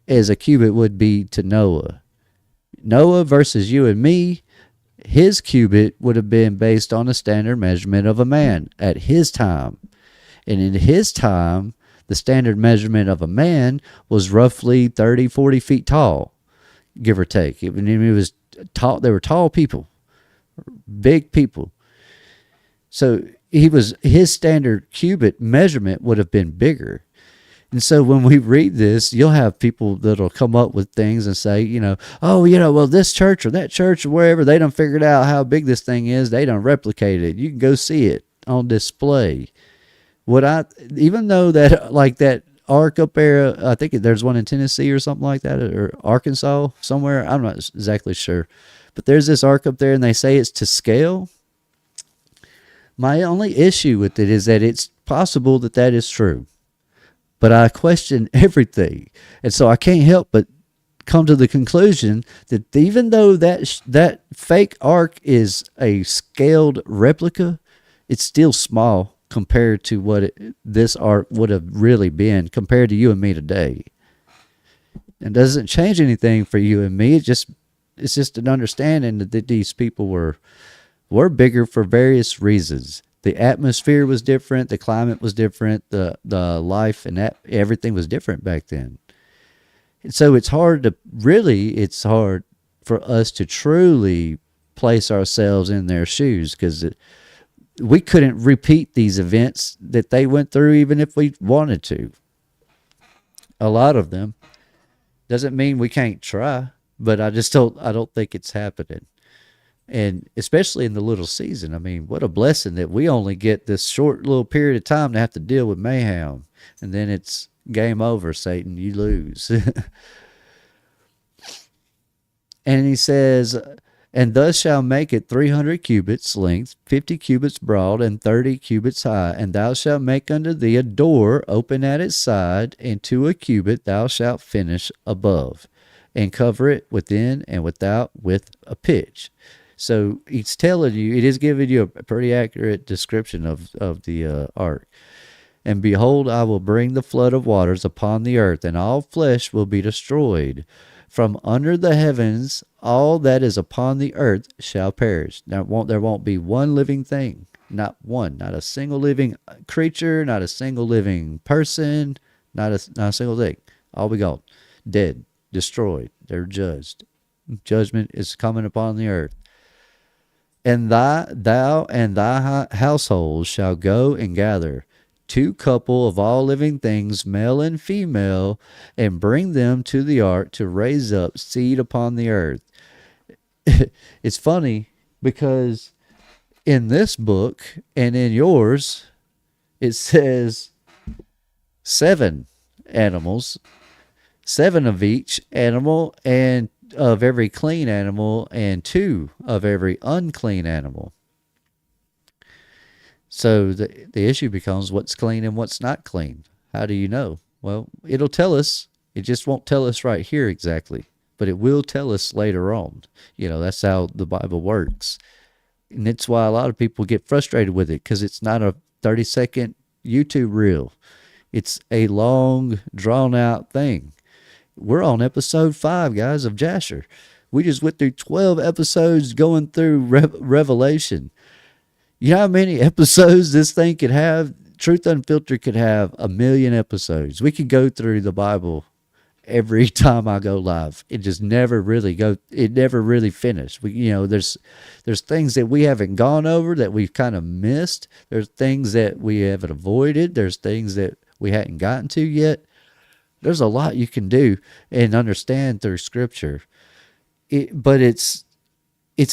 as a cubit would be to Noah. Noah versus you and me, his cubit would have been based on a standard measurement of a man at his time. And in his time, the standard measurement of a man was roughly 30, 40 feet tall, give or take. It was tall. They were tall people, big people. So his standard cubit measurement would have been bigger. And so when we read this, you'll have people that'll come up with things and say, well, this church or that church or wherever, they done figured out how big this thing is. They done replicated it. You can go see it on display. Even though that, like that ark up there, I think there's one in Tennessee or something like that, or Arkansas somewhere. I'm not exactly sure. But there's this ark up there and they say it's to scale. My only issue with it is that it's possible that is true. But I question everything. And so I can't help but come to the conclusion that even though that fake ark is a scaled replica, it's still small compared to what this ark would have really been compared to you and me today. It doesn't change anything for you and me. It's just an understanding that these people were bigger for various reasons. The atmosphere was different, the climate was different, the life and everything was different back then. And so it's hard for us to truly place ourselves in their shoes, because we couldn't repeat these events that they went through even if we wanted to. A lot of them. Doesn't mean we can't try, but I don't think it's happening. And especially in the little season. I mean, what a blessing that we only get this short little period of time to have to deal with mayhem. And then it's game over, Satan. You lose. And he says, and thus shall make it 300 cubits length, 50 cubits broad, and 30 cubits high. And thou shalt make unto thee a door open at its side, and to a cubit thou shalt finish above, and cover it within and without with a pitch. So he's telling you, it is giving you a pretty accurate description of the ark. And behold, I will bring the flood of waters upon the earth, and all flesh will be destroyed. From under the heavens, all that is upon the earth shall perish. There won't be one living thing. Not one. Not a single living creature. Not a single living person. Not a single thing. All be gone. Dead. Destroyed. They're judged. Judgment is coming upon the earth. And thou and thy household shall go and gather 2 couple of all living things, male and female, and bring them to the ark to raise up seed upon the earth. It's funny because in this book and in yours, it says 7 animals, 7 of each animal, and of every clean animal, and 2 of every unclean animal. So the issue becomes what's clean and what's not clean. How do you know? Well, it'll tell us. It just won't tell us right here exactly, but it will tell us later on. That's how the Bible works. And it's why a lot of people get frustrated with it, because it's not a 30-second YouTube reel. It's a long, drawn-out thing. We're on episode 5, guys, of Jasher. We just went through 12 episodes going through Revelation. You know how many episodes this thing could have? Truth Unfiltered could have 1 million episodes. We could go through the Bible every time I go live. It just never really finished. There's things that we haven't gone over that we've kind of missed. There's things that we haven't avoided. There's things that we hadn't gotten to yet. There's a lot you can do and understand through Scripture. But it's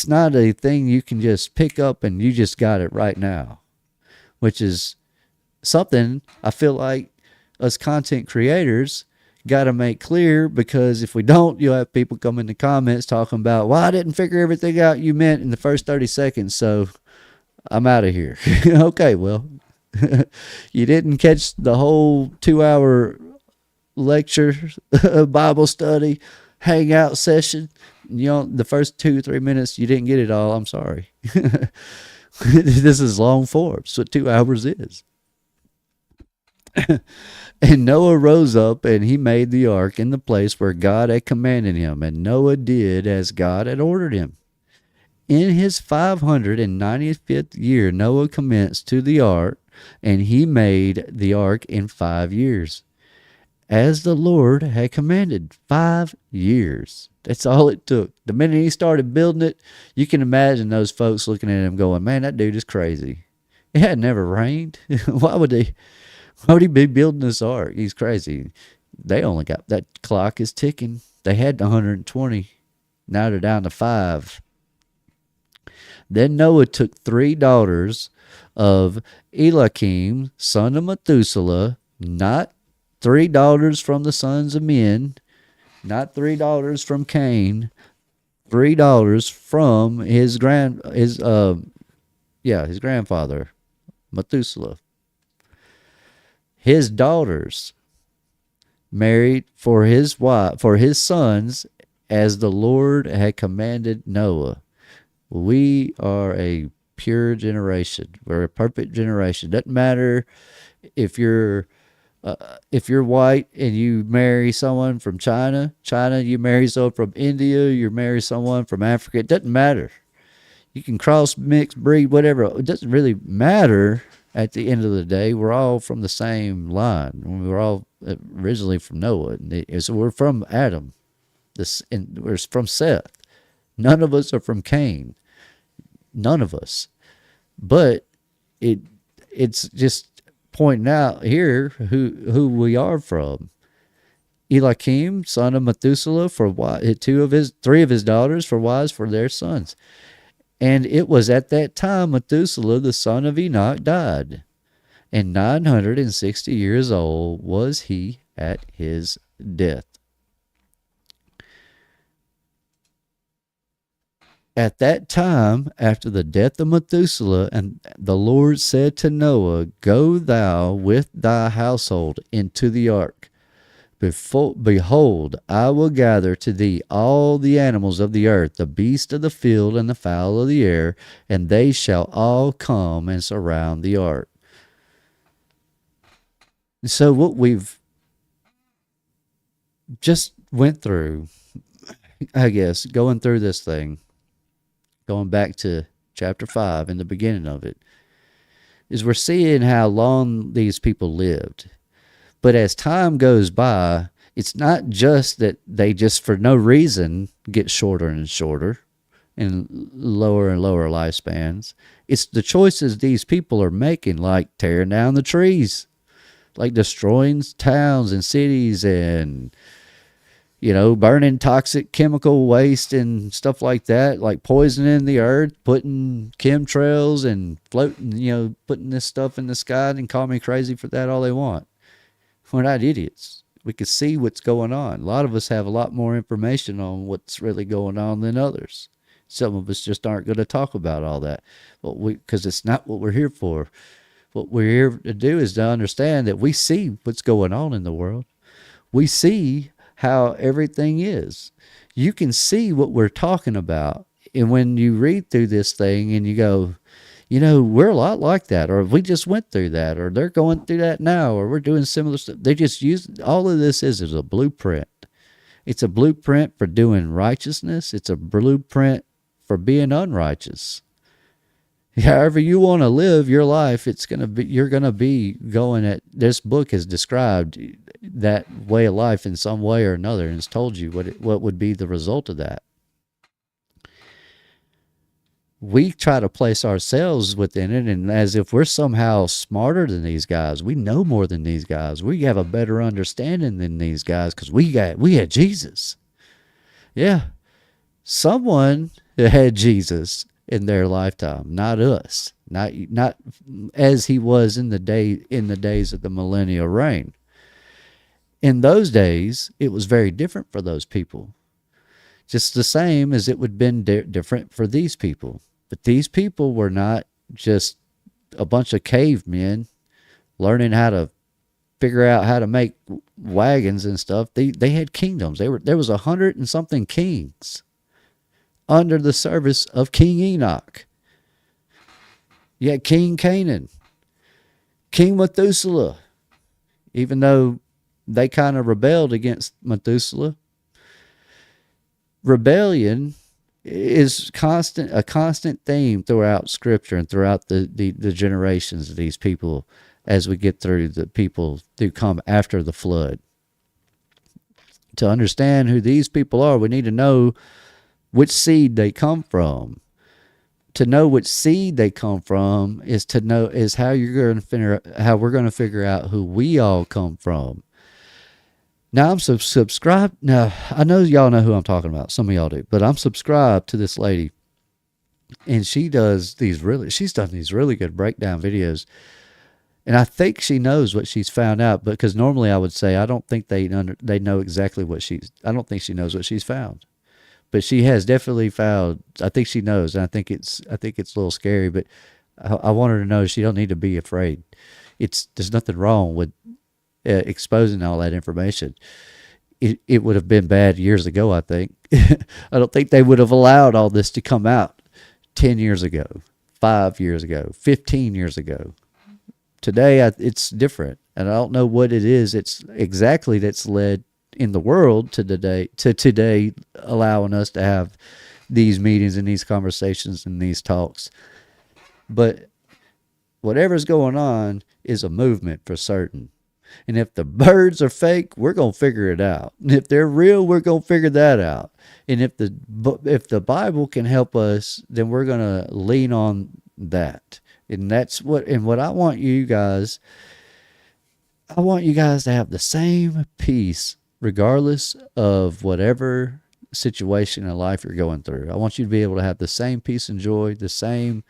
not a thing you can just pick up and you just got it right now, which is something I feel like us content creators got to make clear, because if we don't, you'll have people come in the comments talking about, well, I didn't figure everything out you meant in the first 30 seconds, so I'm out of here. Okay, well, you didn't catch the whole 2-hour lecture, Bible study, hangout session. The first 2-3 minutes, you didn't get it all. I'm sorry. This is long form. That's what 2 hours is. And Noah rose up, and he made the ark in the place where God had commanded him. And Noah did as God had ordered him. In his 595th year, Noah commenced to the ark, and he made the ark in 5 years, as the Lord had commanded. 5 years. That's all it took. The minute he started building it, you can imagine those folks looking at him going, man, that dude is crazy. It had never rained. Why would he be building this ark? He's crazy. They only got, that clock is ticking. They had 120. Now they're down to 5. Then Noah took 3 daughters of Eliakim, son of Methuselah, not 3 daughters from the sons of men, not 3 daughters from Cain, 3 daughters from his grandfather, Methuselah. His daughters married for his sons, as the Lord had commanded Noah. We are a pure generation. We're a perfect generation. Doesn't matter if you're white and you marry someone from China, you marry someone from India, you marry someone from Africa. It doesn't matter. You can cross, mix, breed, whatever. It doesn't really matter. At the end of the day, we're all from the same line. We're all originally from Noah. So we're from Adam. And we're from Seth. None of us are from Cain. None of us. But it's just pointing out here who we are from. Eliakim, son of Methuselah, for 3 of his daughters for wives for their sons. And it was at that time Methuselah, the son of Enoch, died. And 960 years old was he at his death. At that time, after the death of Methuselah, and the Lord said to Noah, Go thou with thy household into the ark. Behold, I will gather to thee all the animals of the earth, the beasts of the field, and the fowl of the air, and they shall all come and surround the ark. So what we've just went through, I guess, going through this thing, going back to chapter 5 in the beginning of it, is we're seeing how long these people lived. But as time goes by, it's not just that they just for no reason get shorter and shorter and lower lifespans. It's the choices these people are making, like tearing down the trees, like destroying towns and cities, and burning toxic chemical waste and stuff like that, like poisoning the earth, putting chemtrails and floating, putting this stuff in the sky, and call me crazy for that all they want. We're not idiots. We can see what's going on. A lot of us have a lot more information on what's really going on than others. Some of us just aren't going to talk about all that, because it's not what we're here for. What we're here to do is to understand that we see what's going on in the world. We see how everything is. You can see what we're talking about. And when you read through this thing and you go, we're a lot like that, or we just went through that, or they're going through that now, or we're doing similar stuff. They just use all of this is a blueprint. It's a blueprint for doing righteousness. It's a blueprint for being unrighteous. However you want to live your life, you're going to be going at. This book has described that way of life in some way or another, and it's told you what would be the result of that. We try to place ourselves within it, and as if we're somehow smarter than these guys. We know more than these guys. We have a better understanding than these guys because we had Jesus. Yeah, someone had Jesus in their lifetime, not us, not as he was in the days of the millennial reign. In those days, it was very different for those people, just the same as it would have been different for these people. But these people were not just a bunch of cavemen learning how to figure out how to make wagons and stuff. They had kingdoms. There was 100 and something kings under the service of King Enoch. You had King Canaan, King Methuselah, even though they kind of rebelled against Methuselah. Rebellion is a constant theme throughout Scripture and throughout the generations of these people as we get through the people who come after the flood. To understand who these people are, we need to know which seed they come from. To know which seed they come from is how we're going to figure out who we all come from. Now I'm subscribed. Now I know y'all know who I'm talking about. Some of y'all do, but I'm subscribed to this lady, and she's done these really good breakdown videos. And I think she knows what she's found out, because normally I would say I don't think they know exactly I don't think she knows what she's found, but she has definitely found. I think she knows, and I think it's a little scary, but I want her to know she don't need to be afraid. There's nothing wrong with exposing all that information. It would have been bad years ago, I think. I don't think they would have allowed all this to come out 10 years ago, 5 years ago, 15 years ago. Today, it's different, and I don't know what it is. It's exactly that's led in the world to today allowing us to have these meetings and these conversations and these talks. But whatever's going on is a movement for certain. And if the birds are fake, we're going to figure it out. And if they're real, we're going to figure that out. And if the Bible can help us, then we're going to lean on that. And what I want you guys to have the same peace, regardless of whatever situation in life you're going through. I want you to be able to have the same peace and joy, the same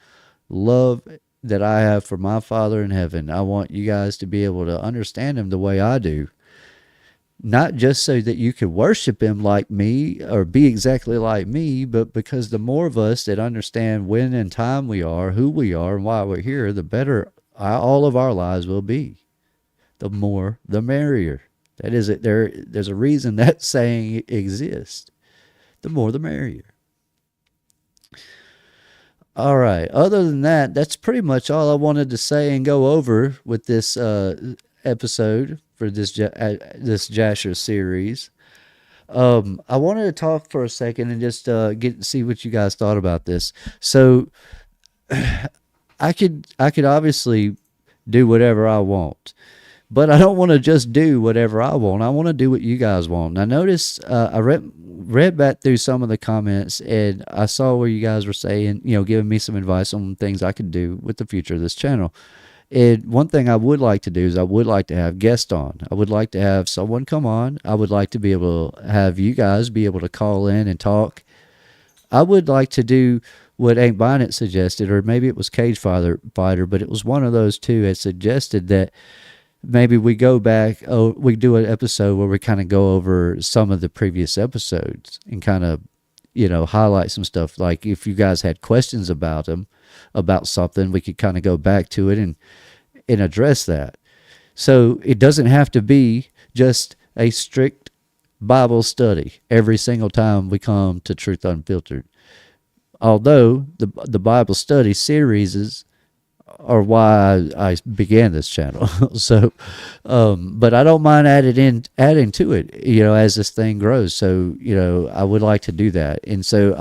love that I have for my Father in heaven. I want you guys to be able to understand him the way I do. Not just so that you could worship him like me or be exactly like me, but because the more of us that understand when and time we are, who we are, and why we're here, the better all of our lives will be. The more, the merrier. That is it. There's a reason that saying exists. The more, the merrier. All right. Other than that, that's pretty much all I wanted to say and go over with this episode for this Jasher series. I wanted to talk for a second and just see what you guys thought about this. So I could obviously do whatever I want, but I don't want to just do whatever I want. I want to do what you guys want. And I noticed I read back through some of the comments, and I saw where you guys were saying, giving me some advice on things I could do with the future of this channel. And one thing I would like to do is I would like to have guests on. I would like to have someone come on. I would like to be able to have you guys be able to call in and talk. I would like to do what Ain't Buying It suggested, or maybe it was Cage Fighter, but it was one of those two that suggested that maybe we go back, we do an episode where we kind of go over some of the previous episodes and kind of, highlight some stuff. Like if you guys had questions about them, about something, we could kind of go back to it and address that. So it doesn't have to be just a strict Bible study every single time we come to Truth Unfiltered. Although the Bible study series are why I began this channel. So, but I don't mind adding to it, as this thing grows. So, I would like to do that. And so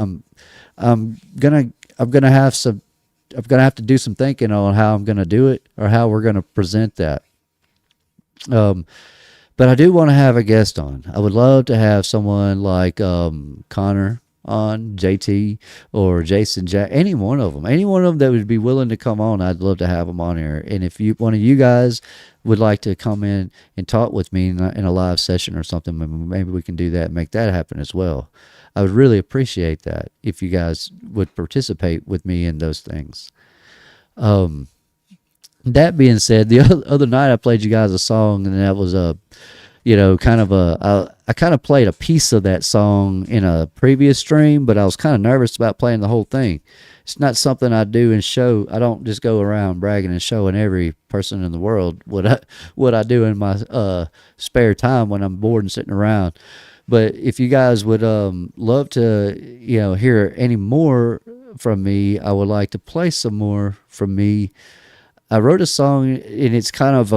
I'm gonna have to do some thinking on how I'm gonna do it or how we're gonna present that. But I do want to have a guest on. I would love to have someone like Connor on, JT, or Jason, Jack, any one of them that would be willing to come on. I'd love to have them on here. And if one of you guys would like to come in and talk with me in a live session or something, maybe we can do that and make that happen as well. I would really appreciate that if you guys would participate with me in those things. That being said, the other night I played you guys a song, and that was I kind of played a piece of that song in a previous stream, but I was kind of nervous about playing the whole thing. It's not something I do and show. I don't just go around bragging and showing every person in the world what I do in my spare time when I'm bored and sitting around. But if you guys would love to hear any more from me, I would like to play some more from me. I wrote a song, and it's kind of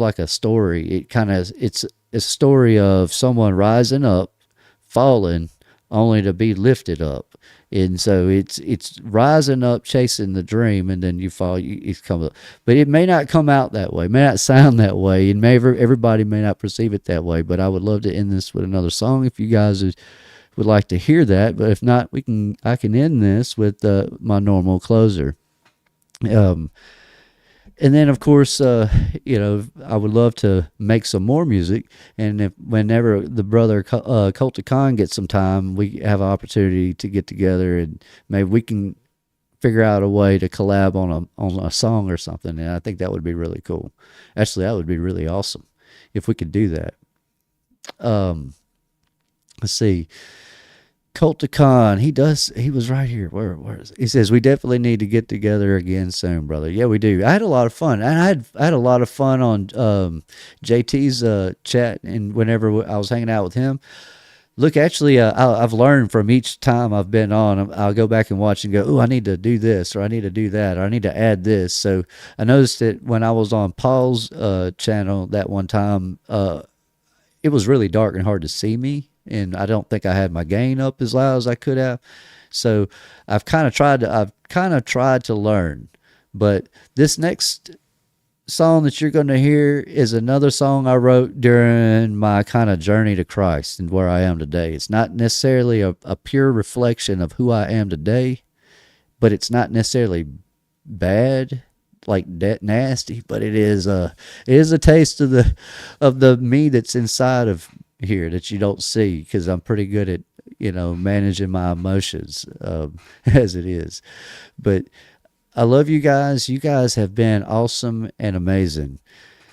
like a story. It's a story of someone rising up, falling, only to be lifted up. And so it's rising up, chasing the dream, and then you fall. It comes up, but it may not come out that way. It may not sound that way, and everybody may not perceive it that way. But I would love to end this with another song if you guys would like to hear that. But if not, I can end this with my normal closer. And then, of course, I would love to make some more music. And whenever the brother Cult of Con gets some time, we have an opportunity to get together, and maybe we can figure out a way to collab on a song or something. And I think that would be really cool. Actually, that would be really awesome if we could do that. Let's see. Cult of Con, he was right here. Where is it? He says, we definitely need to get together again soon, brother. Yeah, we do. I had a lot of fun. And I had a lot of fun on JT's chat, and whenever I was hanging out with him. Look, actually, I've learned from each time I've been on. I'll go back and watch and go, oh, I need to do this, or I need to do that, or I need to add this. So I noticed that when I was on Paul's channel that one time, it was really dark and hard to see me. And I don't think I had my gain up as loud as I could have. So I've kind of tried to learn. But this next song that you're going to hear is another song I wrote during my kind of journey to Christ and where I am today. It's not necessarily a pure reflection of who I am today, but it's not necessarily bad, like that nasty, but it is a taste of the me that's inside of here that you don't see, because I'm pretty good at managing my emotions as it is. But I love you guys. You guys have been awesome and amazing.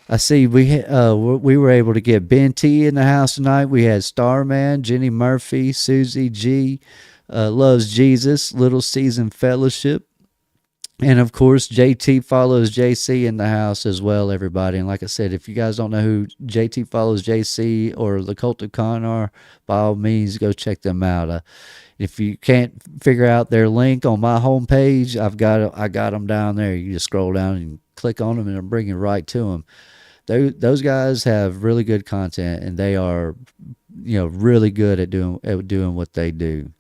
I see we were able to get Ben T in the house tonight. We had Starman, Jenny Murphy, Susie G, Loves Jesus, Little Season Fellowship. And of course, JT Follows JC in the house as well, everybody. And like I said, if you guys don't know who JT Follows JC or the Cult of Con are, by all means, go check them out. If you can't figure out their link on my homepage, I got them down there. You just scroll down and click on them, and it'll bring you right to them. Those guys have really good content, and they are, really good at doing what they do.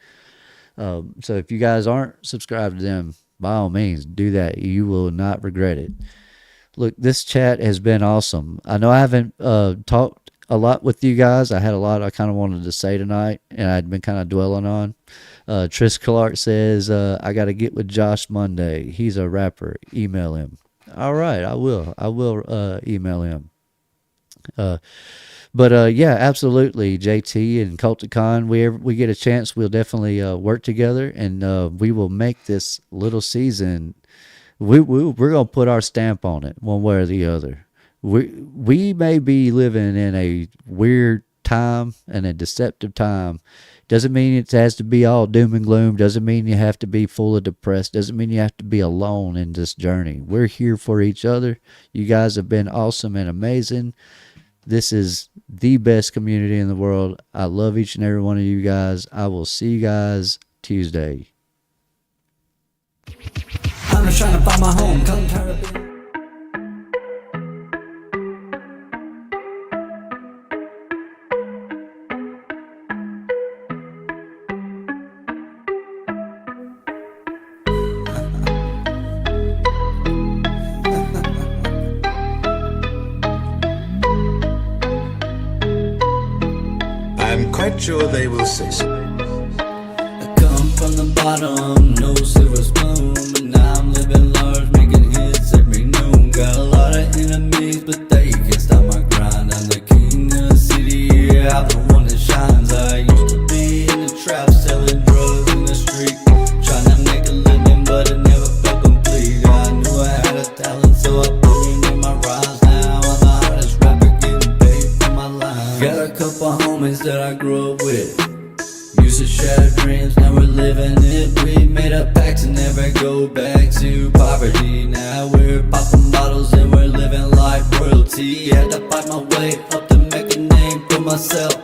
So if you guys aren't subscribed to them, by all means, do that. You will not regret it. Look, this chat has been awesome. I know I haven't talked a lot with you guys. I had a lot I kind of wanted to say tonight, and I'd been kind of dwelling on. Tris Clark says, I got to get with Josh Monday. He's a rapper. Email him. All right, I will email him. But yeah, absolutely, JT and Culticon. We get a chance, we'll definitely work together, and we will make this little season. We're gonna put our stamp on it, one way or the other. We may be living in a weird time and a deceptive time. Doesn't mean it has to be all doom and gloom. Doesn't mean you have to be full of depressed. Doesn't mean you have to be alone in this journey. We're here for each other. You guys have been awesome and amazing. This is the best community in the world. I love each and every one of you guys. I will see you guys Tuesday. I'm just trying to find my home. Come Caribbean. I'm quite sure they will say so. I come from the bottom, no silver spoon, but now I'm living large, making hits every noon. Got a lot of enemies, but they can't stop my grind. I'm the king of the city, yeah, I'm the one that shines. I used to be in the trap, selling drugs in the street, trying to make a living, but it never felt complete. I knew I had a talent, so I put it in my rhymes. Now I'm the hardest rapper, getting paid for my lines. Got a couple homies that I grew up with, used to share dreams, now we're living it. We made a pact to never go back to poverty. Now we're popping bottles and we're living like royalty. Had to fight my way up to make a name for myself.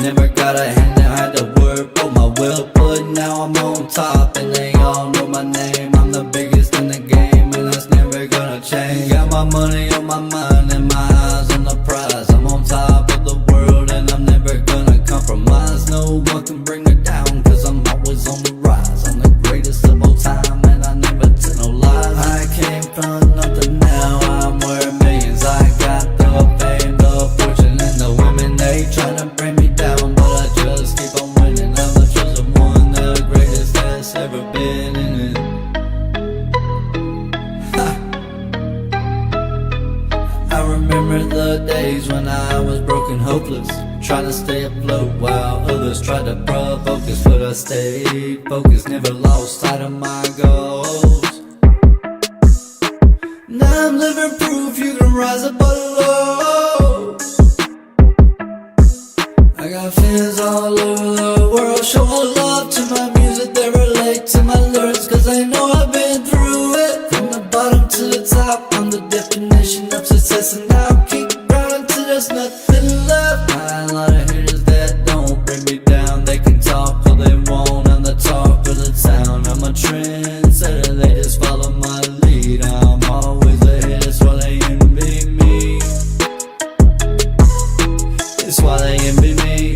Never got a hand, now had to work for my will. But now I'm on top and they all know my name. I'm the biggest in the game and that's never gonna change. Got my money on my mind and my eyes on the prize. I'm on top of the world and I'm never gonna compromise. No one can bring me down, cause I'm always on the rise. I'm the greatest of all time and I never tell no lies. I came from nothing, now I'm worth millions. I got the fame, the fortune, and the women. They tryna bring me down, but I just keep on winning. I'm the chosen one, the greatest that's ever been in it. I remember the days when I was broken, hopeless, trying to stay afloat while others tried to provoke us. But I stayed focused, never lost sight of my goals. Now I'm living proof you can rise above the lows. I got fans all over the world, showing love to my music. They relate to my lyrics, cause they know I've been through it. From the bottom to the top, I'm the definition of success. And I'll keep grinding till there's nothing left. A lot of haters that don't bring me down. They can talk all they want, I'm the talk of the town. I'm a trendsetter, they just follow my lead. I'm always ahead, that's why they envy me. That's why they envy me.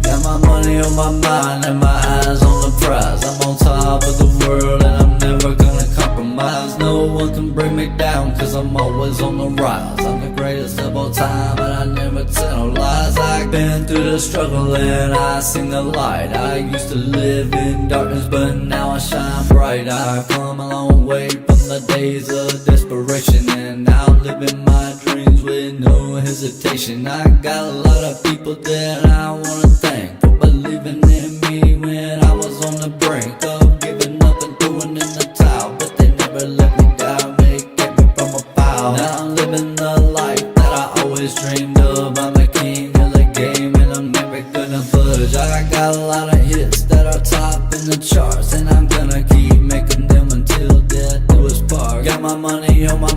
Got my money on my mind and my eyes on the prize. I'm on top of the world and I'm never gonna compromise. No one can bring me down, cause I'm always on the rise. I'm the greatest of all time and I never tell no lies. I've been through the struggle and I seen the light. I used to live in darkness, but now I shine bright. I've come a long way from the days of desperation, and now I'm living my dreams with no hesitation. I got a lot of people that I wanna thank for believing believing in me when I was on the brink of giving up and throwing in the towel. But they never let me down, they kept me from a foul. Now I'm living the life that I always dreamed of. I'm a king of the game and I'm never gonna budge. I got a lot of hits that are top in the charts, and I'm gonna keep making them until death do us part. Got my money on my